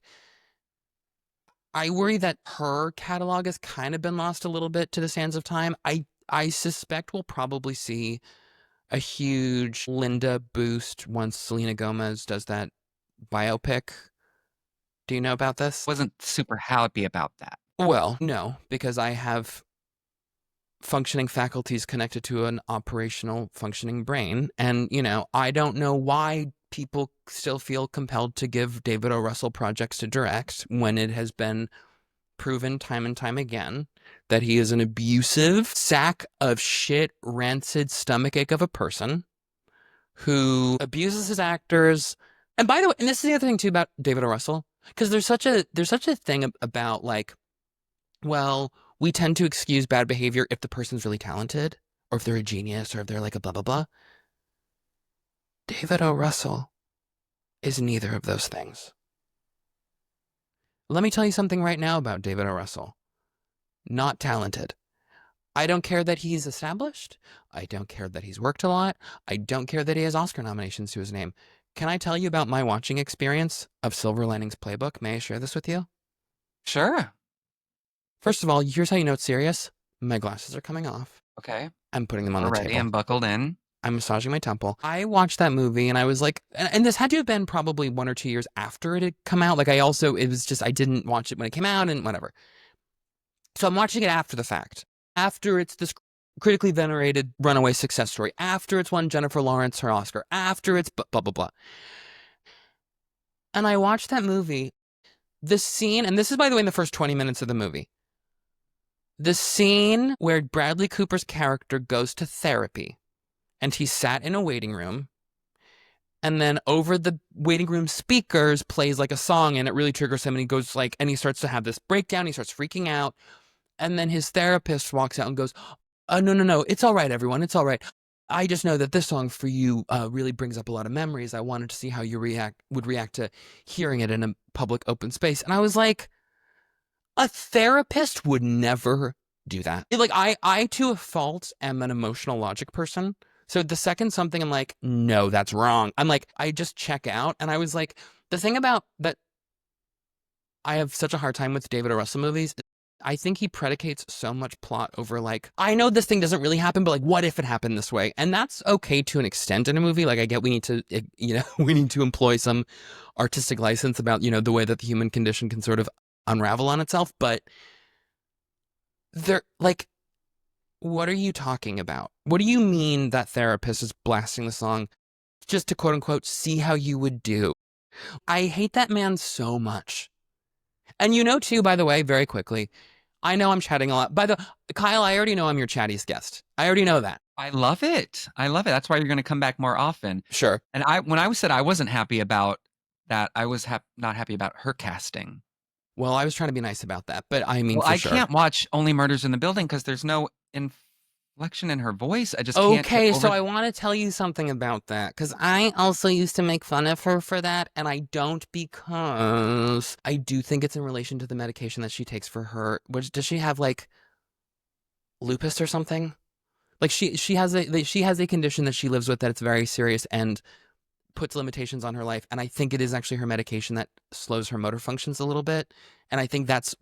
I worry that her catalog has kind of been lost a little bit to the sands of time. I suspect we'll probably see a huge Linda boost once Selena Gomez does that biopic. Do you know about this? Wasn't super happy about that. Well, no, because I have functioning faculties connected to an operational functioning brain. And, I don't know why people still feel compelled to give David O. Russell projects to direct when it has been proven time and time again that he is an abusive sack of shit, rancid stomachache of a person who abuses his actors. And by the way, and this is the other thing too about David O. Russell, because there's such a thing about like, well, we tend to excuse bad behavior if the person's really talented, or if they're a genius, or if they're like a blah blah blah. David O. Russell is neither of those things. Let me tell you something right now about David O. Russell. Not talented. I don't care that he's established. I don't care that he's worked a lot. I don't care that he has Oscar nominations to his name. Can I tell you about my watching experience of Silver Linings Playbook? May I share this with you? Sure. First of all, here's how you know it's serious. My glasses are coming off. Okay. I'm putting them on We're the ready table. and buckled in. I'm massaging my temple. I watched that movie and I was like, and this had to have been probably 1 or 2 years after it had come out. Like it was just, I didn't watch it when it came out and whatever. So I'm watching it after the fact. After it's this critically venerated runaway success story. After it's won Jennifer Lawrence her Oscar. After it's blah, blah, blah. And I watched that movie. The scene, and this is by the way in the first 20 minutes of the movie. The scene where Bradley Cooper's character goes to therapy and he sat in a waiting room and then over the waiting room speakers plays like a song and it really triggers him and he goes like, and he starts to have this breakdown. He starts freaking out. And then his therapist walks out and goes, no, it's all right, everyone. It's all right. I just know that this song for you really brings up a lot of memories. I wanted to see how you would react to hearing it in a public open space. And I was like, a therapist would never do that. Like I to a fault am an emotional logic person. So the second something I'm like, no, that's wrong. I'm like, I just check out. And I was like, the thing about that I have such a hard time with David O. Russell movies, I think he predicates so much plot over like, I know this thing doesn't really happen, but like, what if it happened this way? And that's okay to an extent in a movie. Like I get we need to, we need to employ some artistic license about, the way that the human condition can sort of unravel on itself. But they're like, what are you talking about? What do you mean that therapist is blasting the song just to quote unquote see how you would do? I hate that man so much. And too, by the way, very quickly, I know I'm chatting a lot. Kyle, I already know I'm your chattiest guest. I already know that. I love it. I love it. That's why you're going to come back more often. Sure. And when I said I wasn't happy about that, I was not happy about her casting. Well, I was trying to be nice about that, but I mean, well, for I sure. can't watch Only Murders in the Building because there's no inflection in her voice. I just can't. Okay, so I want to tell you something about that because I also used to make fun of her for that, and I don't because I do think it's in relation to the medication that she takes for her. Does she have like lupus or something? Like she has a condition that she lives with that it's very serious and puts limitations on her life, and I think it is actually her medication that slows her motor functions a little bit, and I think that's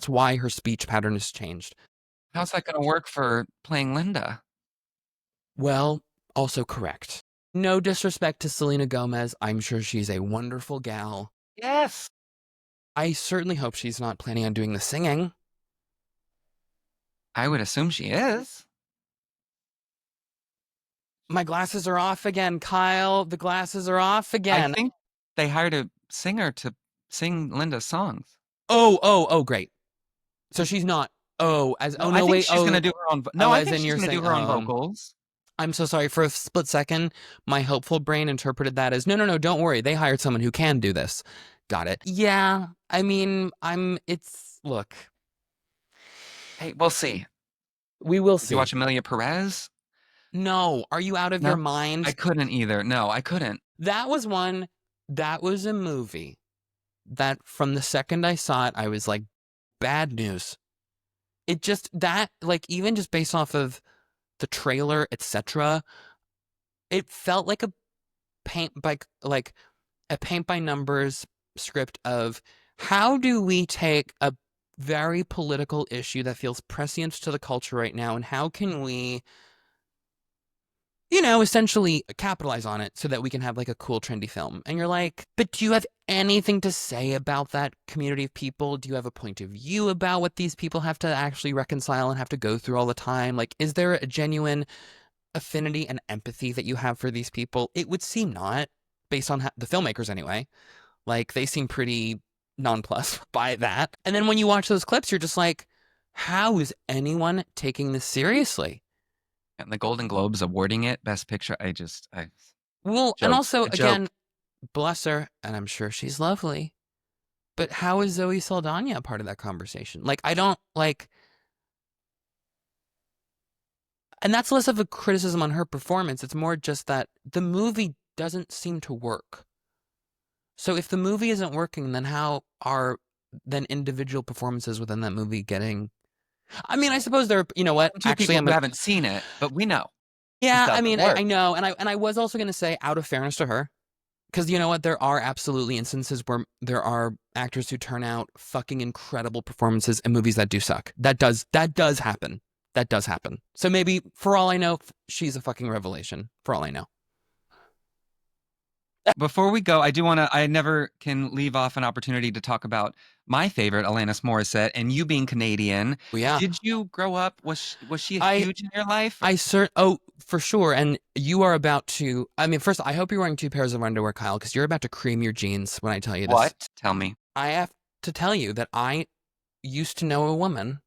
why her speech pattern has changed. How's that going to work for playing Linda? Well, also correct. No disrespect to Selena Gomez. I'm sure she's a wonderful gal. Yes. I certainly hope she's not planning on doing the singing. I would assume she is. My glasses are off again, Kyle. The glasses are off again. I think they hired a singer to sing Linda's songs. Oh, great. So she's not. Oh, as no, oh no, I think wait. she's going to do her own. No, I think she's going to do her own vocals. I'm so sorry. For a split second, my hopeful brain interpreted that as no, don't worry. They hired someone who can do this. Got it. Yeah. I mean, look. Hey, we'll see. We will see. Did you watch Amelia Perez? No. Are you out of your mind? I couldn't either. No, I couldn't. That was one. that was a movie that from the second I saw it, I was like, bad news. It just, that, like, even just based off of the trailer, etc., it felt like a paint by, like, a paint by numbers script of how do we take a very political issue that feels prescient to the culture right now, and how can we, essentially capitalize on it so that we can have like a cool, trendy film. And you're like, but do you have anything to say about that community of people? Do you have a point of view about what these people have to actually reconcile and have to go through all the time? Like, is there a genuine affinity and empathy that you have for these people? It would seem not, based on the filmmakers anyway. Like, they seem pretty nonplussed by that. And then when you watch those clips, you're just like, how is anyone taking this seriously? And the Golden Globes awarding it Best Picture, Well, and joke. also, A joke. again, bless her, and I'm sure she's lovely, but how is Zoe Saldana a part of that conversation? Like, I don't, like, and that's less of a criticism on her performance. It's more just that the movie doesn't seem to work. So if the movie isn't working, then how are then individual performances within that movie getting... I mean, I suppose there, you know what? Two Actually, people who haven't seen it, but we know. yeah, This I mean, doesn't work. I know, and I was also going to say, out of fairness to her, because you know what, there are absolutely instances where there are actors who turn out fucking incredible performances in movies that do suck. That does happen. That does happen. So maybe, for all I know, she's a fucking revelation. For all I know. Before we go, I never can leave off an opportunity to talk about my favorite, Alanis Morissette, and you being Canadian. Well, yeah. Did you grow up? Was she huge in your life? Oh, for sure. And you are about to, I mean, first, I hope you're wearing 2 pairs of underwear, Kyle, because you're about to cream your jeans when I tell you this. What? Tell me. I have to tell you that I used to know a woman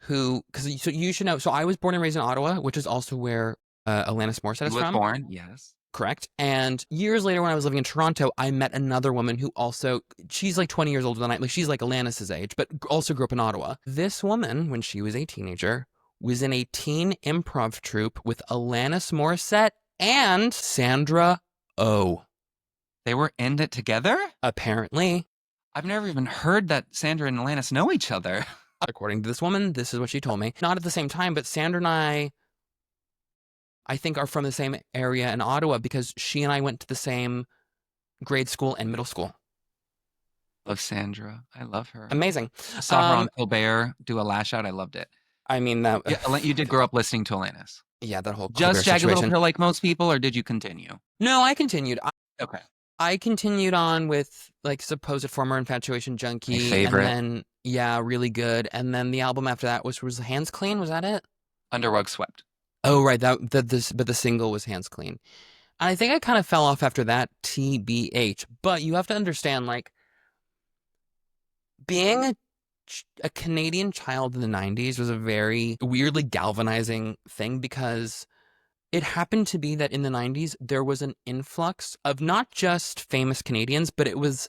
who, so you should know, so I was born and raised in Ottawa, which is also where Alanis Morissette is You was from. born, yes. Correct. And years later, when I was living in Toronto, I met another woman who also, she's like 20 years older than I, like she's like Alanis' age, but also grew up in Ottawa. This woman, when she was a teenager, was in a teen improv troupe with Alanis Morissette and Sandra Oh. They were in it together? Apparently. I've never even heard that Sandra and Alanis know each other. According to this woman, this is what she told me. Not at the same time, but Sandra and I think, are from the same area in Ottawa because she and I went to the same grade school and middle school. Love Sandra. I love her. Amazing. I saw her on Colbert do a lash out. I loved it. I mean, that... Yeah, you did grow up listening to Alanis. Yeah, that whole Just Jagged situation. Little Pill like most people, or did you continue? No, I continued. Okay. I continued on with, like, Supposed Former Infatuation Junkie. My favorite. And then, yeah, really good. And then the album after that was Hands Clean. Was that it? Under Rug Swept. Oh, right. But the single was Hands Clean. And I think I kind of fell off after that, TBH. But you have to understand, like, being a Canadian child in the 90s was a very weirdly galvanizing thing because it happened to be that in the 90s, there was an influx of not just famous Canadians, but it was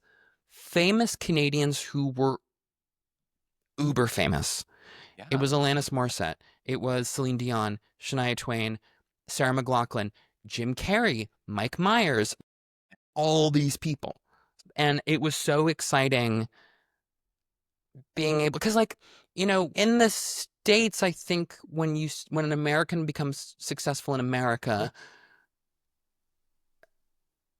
famous Canadians who were uber famous. Yeah. It was Alanis Morissette. It was Celine Dion, Shania Twain, Sarah McLachlan, Jim Carrey, Mike Myers, all these people. And it was so exciting being able, because, like, you know, in the States, I think when an American becomes successful in America,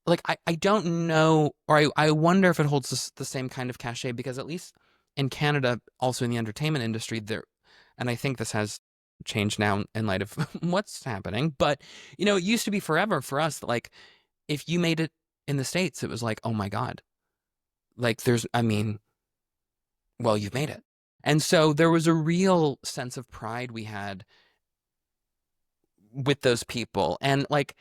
like, I don't know, or I wonder if it holds the same kind of cachet, because at least in Canada, also in the entertainment industry, there, and I think this has changed now in light of what's happening, but, you know, it used to be forever for us that, like, if you made it in the States, it was like, oh my God. Like, well, you've made it. And so there was a real sense of pride we had with those people. And, like,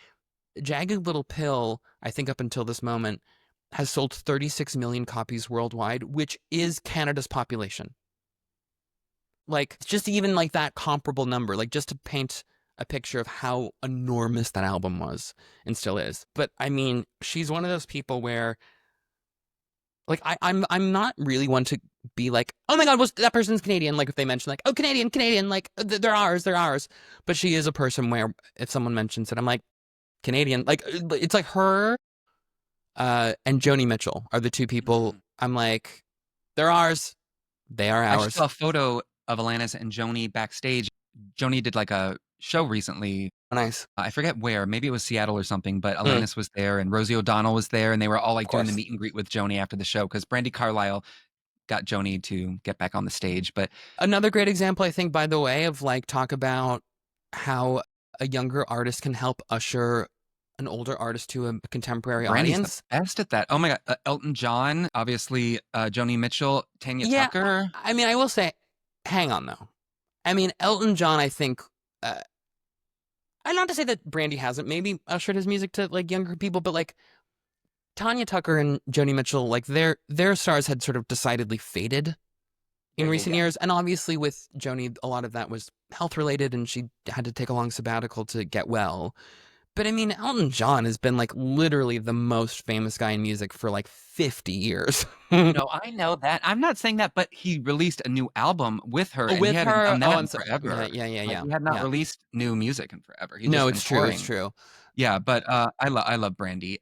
Jagged Little Pill, I think up until this moment, has sold 36 million copies worldwide, which is Canada's population. Like, just even like that comparable number, like, just to paint a picture of how enormous that album was and still is. But I mean, she's one of those people where, like, I'm not really one to be like, oh my God, that person's Canadian. Like, if they mention, like, oh, Canadian, like, they're ours. But she is a person where if someone mentions it, I'm like, Canadian. Like, it's like her and Joni Mitchell are the two people Mhm. I'm like, they're ours. They are I actually ours. saw a photo of Alanis and Joni backstage. Joni did like a show recently. Nice. I forget where, maybe it was Seattle or something, but Mm, Alanis was there and Rosie O'Donnell was there, and they were all of like doing the course. meet and greet with Joni after the show because Brandy Carlisle got Joni to get back on the stage. But Another great example, I think, by the way, of like talk about how a younger artist can help usher an older artist to a contemporary Brandy's the audience. best at that. Oh my God. Elton John, obviously, Joni Mitchell, Tanya Yeah, Tucker. I mean, I will say, hang on though. I mean, Elton John, I think, and not to say that Brandy hasn't maybe ushered his music to like younger people, but like Tanya Tucker and Joni Mitchell, like their stars had sort of decidedly faded Yeah, in yeah, recent yeah. years. And obviously with Joni, a lot of that was health related and she had to take a long sabbatical to get well. But I mean, Elton John has been like literally the most famous guy in music for like 50 years. No, I know that. I'm not saying that, but he released a new album with her, and he With hadn't her, done oh, that I'm in sorry. Yeah, forever. yeah, yeah, Like, yeah, he had not yeah. released new music in forever. He'd No, just been it's true. It's touring. true. Yeah, but, I love Brandy.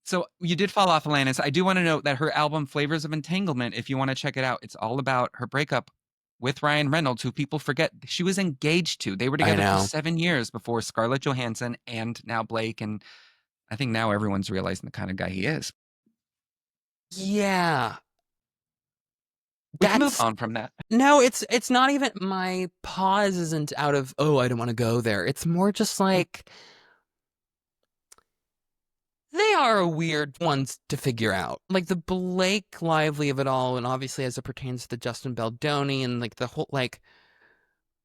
So you did fall off Alanis. I do wanna note that her album Flavors of Entanglement, if you wanna check it out, it's all about her breakup with Ryan Reynolds, who people forget she was engaged to. They were I together for know. 7 years before Scarlett Johansson and now Blake, and I think now everyone's realizing the kind of guy he is. Yeah. We can move That's on from that. no, it's not even my pause isn't out of oh, I don't want to go there. It's more just like they are weird ones to figure out. Like the Blake Lively of it all, and obviously as it pertains to the Justin Baldoni and like the whole like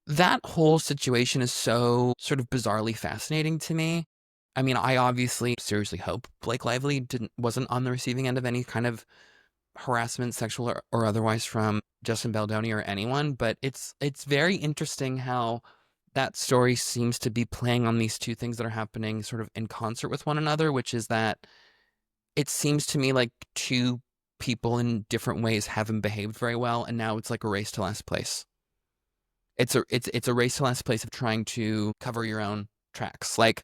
that whole situation is so sort of bizarrely fascinating to me. I mean, I obviously seriously hope Blake Lively wasn't on the receiving end of any kind of harassment, sexual or otherwise, from Justin Baldoni or anyone, but it's very interesting how that story seems to be playing on these two things that are happening sort of in concert with one another, which is that it seems to me like two people in different ways haven't behaved very well, and now it's like a race to last place. It's a race to last place of trying to cover your own tracks. Like,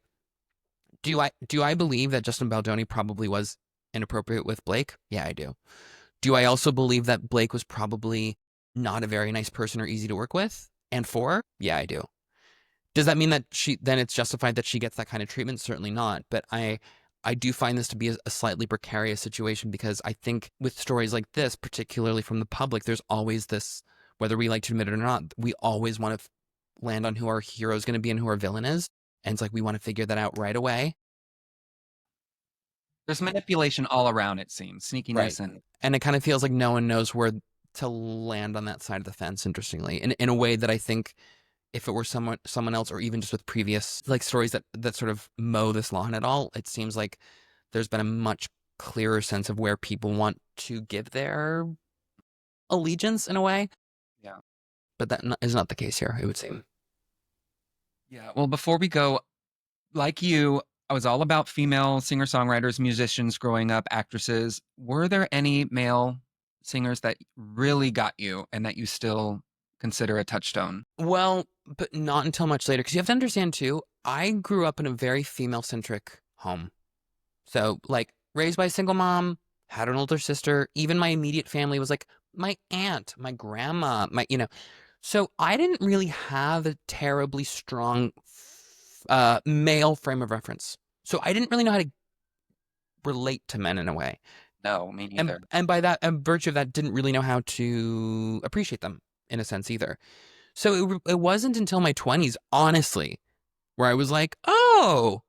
do I believe that Justin Baldoni probably was inappropriate with Blake? Yeah, I do. Do I also believe that Blake was probably not a very nice person or easy to work with and for? Yeah, I do. Does that mean that then it's justified that she gets that kind of treatment? Certainly not. But I do find this to be a slightly precarious situation because I think with stories like this, particularly from the public, there's always this, whether we like to admit it or not, we always want to land on who our hero is going to be and who our villain is. And it's like we want to figure that out right away. There's manipulation all around, it seems, Right. sneakiness and And it kind of feels like no one knows where to land on that side of the fence, interestingly, in a way that I think if it were someone else, or even just with previous like stories that sort of mow this lawn at all, it seems like there's been a much clearer sense of where people want to give their allegiance in a way. yeah. But that is not the case here, it would seem. Yeah. Well, before we go, like you, I was all about female singer-songwriters, musicians growing up, actresses. Were there any male singers that really got you and that you still consider a touchstone? Well, but not until much later, because you have to understand too, I grew up in a very female centric home. So, like, raised by a single mom, had an older sister. Even my immediate family was like my aunt, my grandma, So I didn't really have a terribly strong male frame of reference. So I didn't really know how to relate to men in a way, No, me and neither. by that, and virtue of that, didn't really know how to appreciate them in a sense either. So it wasn't until my 20s, honestly, where I was like, oh,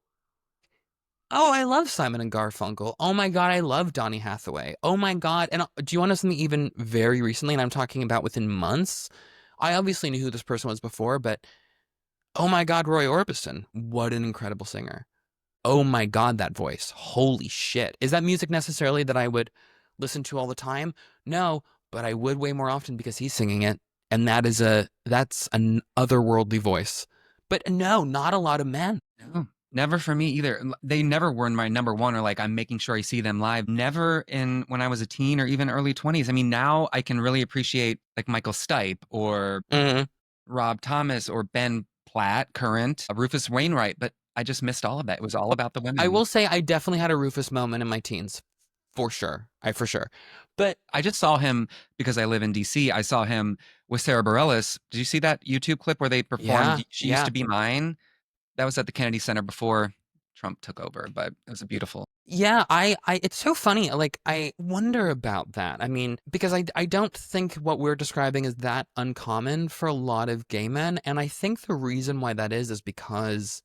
I love Simon and Garfunkel. Oh my God, I love Donny Hathaway. Oh my God. And do you want to know something even very recently? And I'm talking about within months. I obviously knew who this person was before, but oh my God, Roy Orbison. What an incredible singer. Oh my God, that voice. Holy shit. Is that music necessarily that I would listen to all the time? No, but I would way more often because he's singing it. And that's an otherworldly voice. But no, not a lot of men. No, never for me either. They never were in my number one or like I'm making sure I see them live. Never in when I was a teen or even early 20s. I mean, now I can really appreciate like Michael Stipe or Mhm. Rob Thomas or Ben Platt, current, Rufus Wainwright, but I just missed all of that. It was all about the I women. will say I definitely had a Rufus moment in my teens. for sure. For sure. But I just saw him because I live in DC. I saw him with Sarah Bareilles. Did you see that YouTube clip where they performed yeah, She Used yeah. to Be Mine? That was at the Kennedy Center before Trump took over, but it was a beautiful. Yeah, it's so funny. Like, I wonder about that. I mean, because I don't think what we're describing is that uncommon for a lot of gay men. And I think the reason why that is because,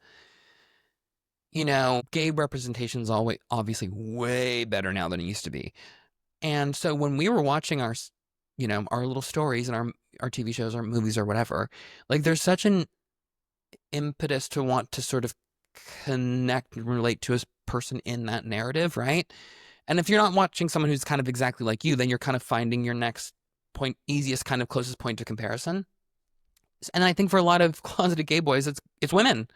gay representation is always obviously way better now than it used to be. And so when we were watching our little stories and our TV shows, our movies or whatever, like there's such an impetus to want to sort of connect and relate to a person in that narrative, right? And if you're not watching someone who's kind of exactly like you, then you're kind of finding your next point, easiest kind of closest point to comparison. And I think for a lot of closeted gay boys, it's women.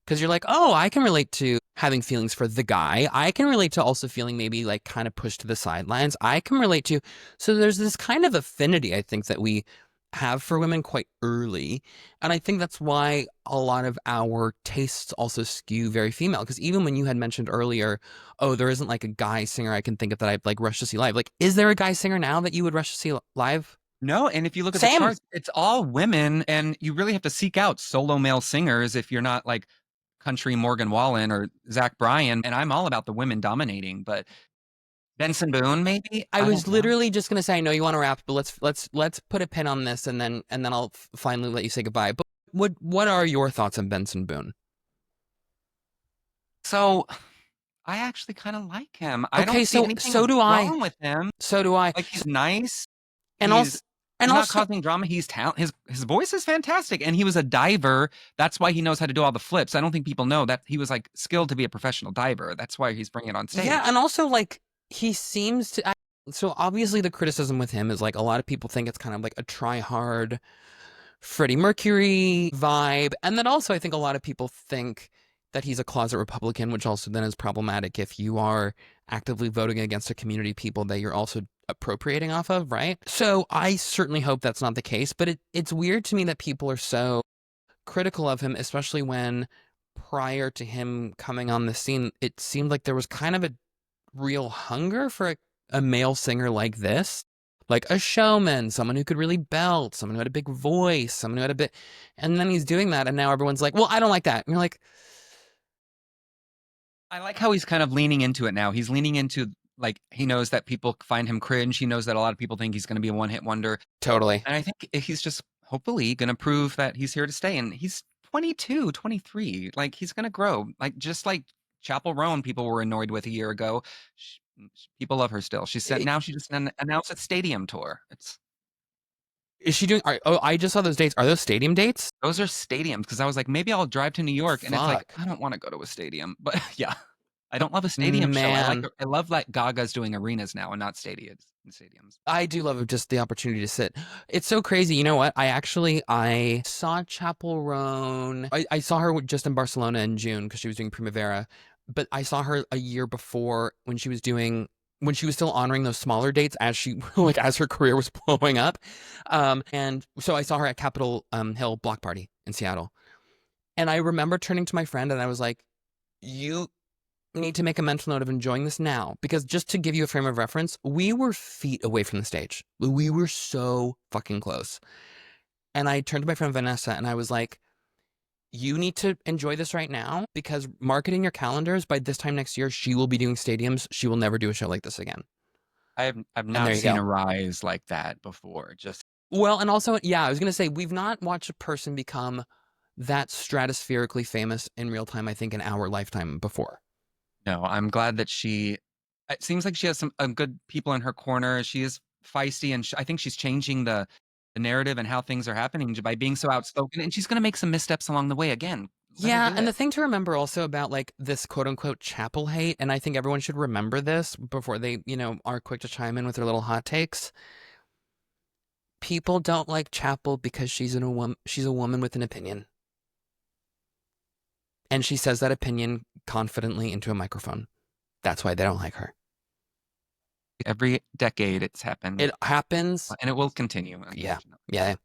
Because you're like, oh, I can relate to having feelings for the guy. I can relate to also feeling maybe like kind of pushed to the sidelines. I can relate to. So there's this kind of affinity, I think, that we have for women quite early. And I think that's why a lot of our tastes also skew very female. Because even when you had mentioned earlier, oh, there isn't like a guy singer I can think of that I'd like rush to see live. Like, is there a guy singer now that you would rush to see live? No, and if you look at the Same. charts, it's all women, and you really have to seek out solo male singers if you're not like country Morgan Wallen or Zach Bryan. And I'm all about the women dominating, but Benson Boone, maybe? I I was don't know. literally just gonna say I know you want to wrap, but let's put a pin on this, and then I'll finally let you say goodbye. But what are your thoughts on Benson Boone? So I actually kind of like him. I Okay, don't see so anything do I. wrong with him. So do I. Like he's nice. And also, He's not causing drama. He's talent. His voice is fantastic, and he was a diver. That's why he knows how to do all the flips. I don't think people know that he was like skilled to be a professional diver. That's why he's bringing it on stage. yeah, and also like he seems to. So obviously the criticism with him is like a lot of people think it's kind of like a try hard Freddie Mercury vibe, and then also I think a lot of people think that he's a closet Republican, which also then is problematic if you are actively voting against a community of people that you're also appropriating off of, right? So I certainly hope that's not the case, but it's weird to me that people are so critical of him, especially when prior to him coming on the scene, it seemed like there was kind of a real hunger for a male singer like this. Like a showman, someone who could really belt, someone who had a big voice, someone who had a bit, and then he's doing that, and now everyone's like, well, I don't like that. And you're like, I like how he's kind of leaning into it now. He's leaning into like he knows that people find him cringe. He knows that a lot of people think he's going to be a one-hit wonder. totally. And I think he's just hopefully going to prove that he's here to stay. And he's 22, 23. Like he's going to grow. Like just like Chapel Roan, people were annoyed with a year ago. People love her still. She said now she just announced a stadium tour. Is she doing? Oh, I just saw those dates. Are those stadium dates? Those are stadiums because I was like, maybe I'll drive to New York, and it's like Fuck. I don't want to go to a stadium, but yeah, I don't love a stadium show. Man, I love that Gaga's doing arenas now and not stadiums. I do love just the opportunity to sit. It's so crazy. You know what? I saw Chapel Roan. I saw her just in Barcelona in June because she was doing Primavera, but I saw her a year before when she was still honoring those smaller dates as she like as her career was blowing up. And so I saw her at Capitol Hill Block Party in Seattle. And I remember turning to my friend and I was like, you need to make a mental note of enjoying this now. Because just to give you a frame of reference, we were feet away from the stage. We were so fucking close. And I turned to my friend Vanessa and I was like, you need to enjoy this right now because mark it in your calendars. By this time next year, she will be doing stadiums. She will never do a show like this again. I've there not you seen go. a rise like that before. Just Well, and also, yeah, I was going to say, we've not watched a person become that stratospherically famous in real time, I think, in our lifetime before. no, I'm glad that it seems like she has some good people in her corner. She is feisty, and I think she's changing the narrative and how things are happening by being so outspoken. And she's going to make some missteps along the way again. Let her Yeah, do and it. the thing to remember also about like this quote unquote chapel hate, and I think everyone should remember this before they, are quick to chime in with their little hot takes. People don't like Chapel because she's a woman with an opinion. And she says that opinion confidently into a microphone. That's why they don't like her. Every decade it's happened. It happens. And it will continue. Yeah. Yeah.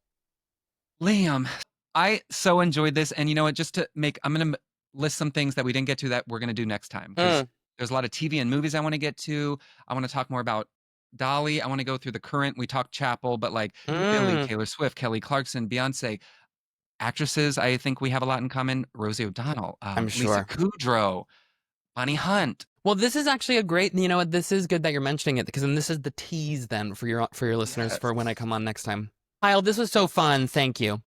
Liam, I so enjoyed this. And you know what? I'm going to list some things that we didn't get to that we're going to do next time. Because There's a lot of TV and movies I want to get to. I want to talk more about Dolly. I want to go through the current. We talked Chapel, but like Billie, Mm, Taylor Swift, Kelly Clarkson, Beyonce. Actresses, I think we have a lot in common. Rosie O'Donnell, I'm Lisa sure. Kudrow, Bonnie Hunt. Well, this is actually a great, you know what, this is good that you're mentioning it because then this is the tease then for your listeners Yes. for when I come on next time. Kyle, this was so fun. Thank you.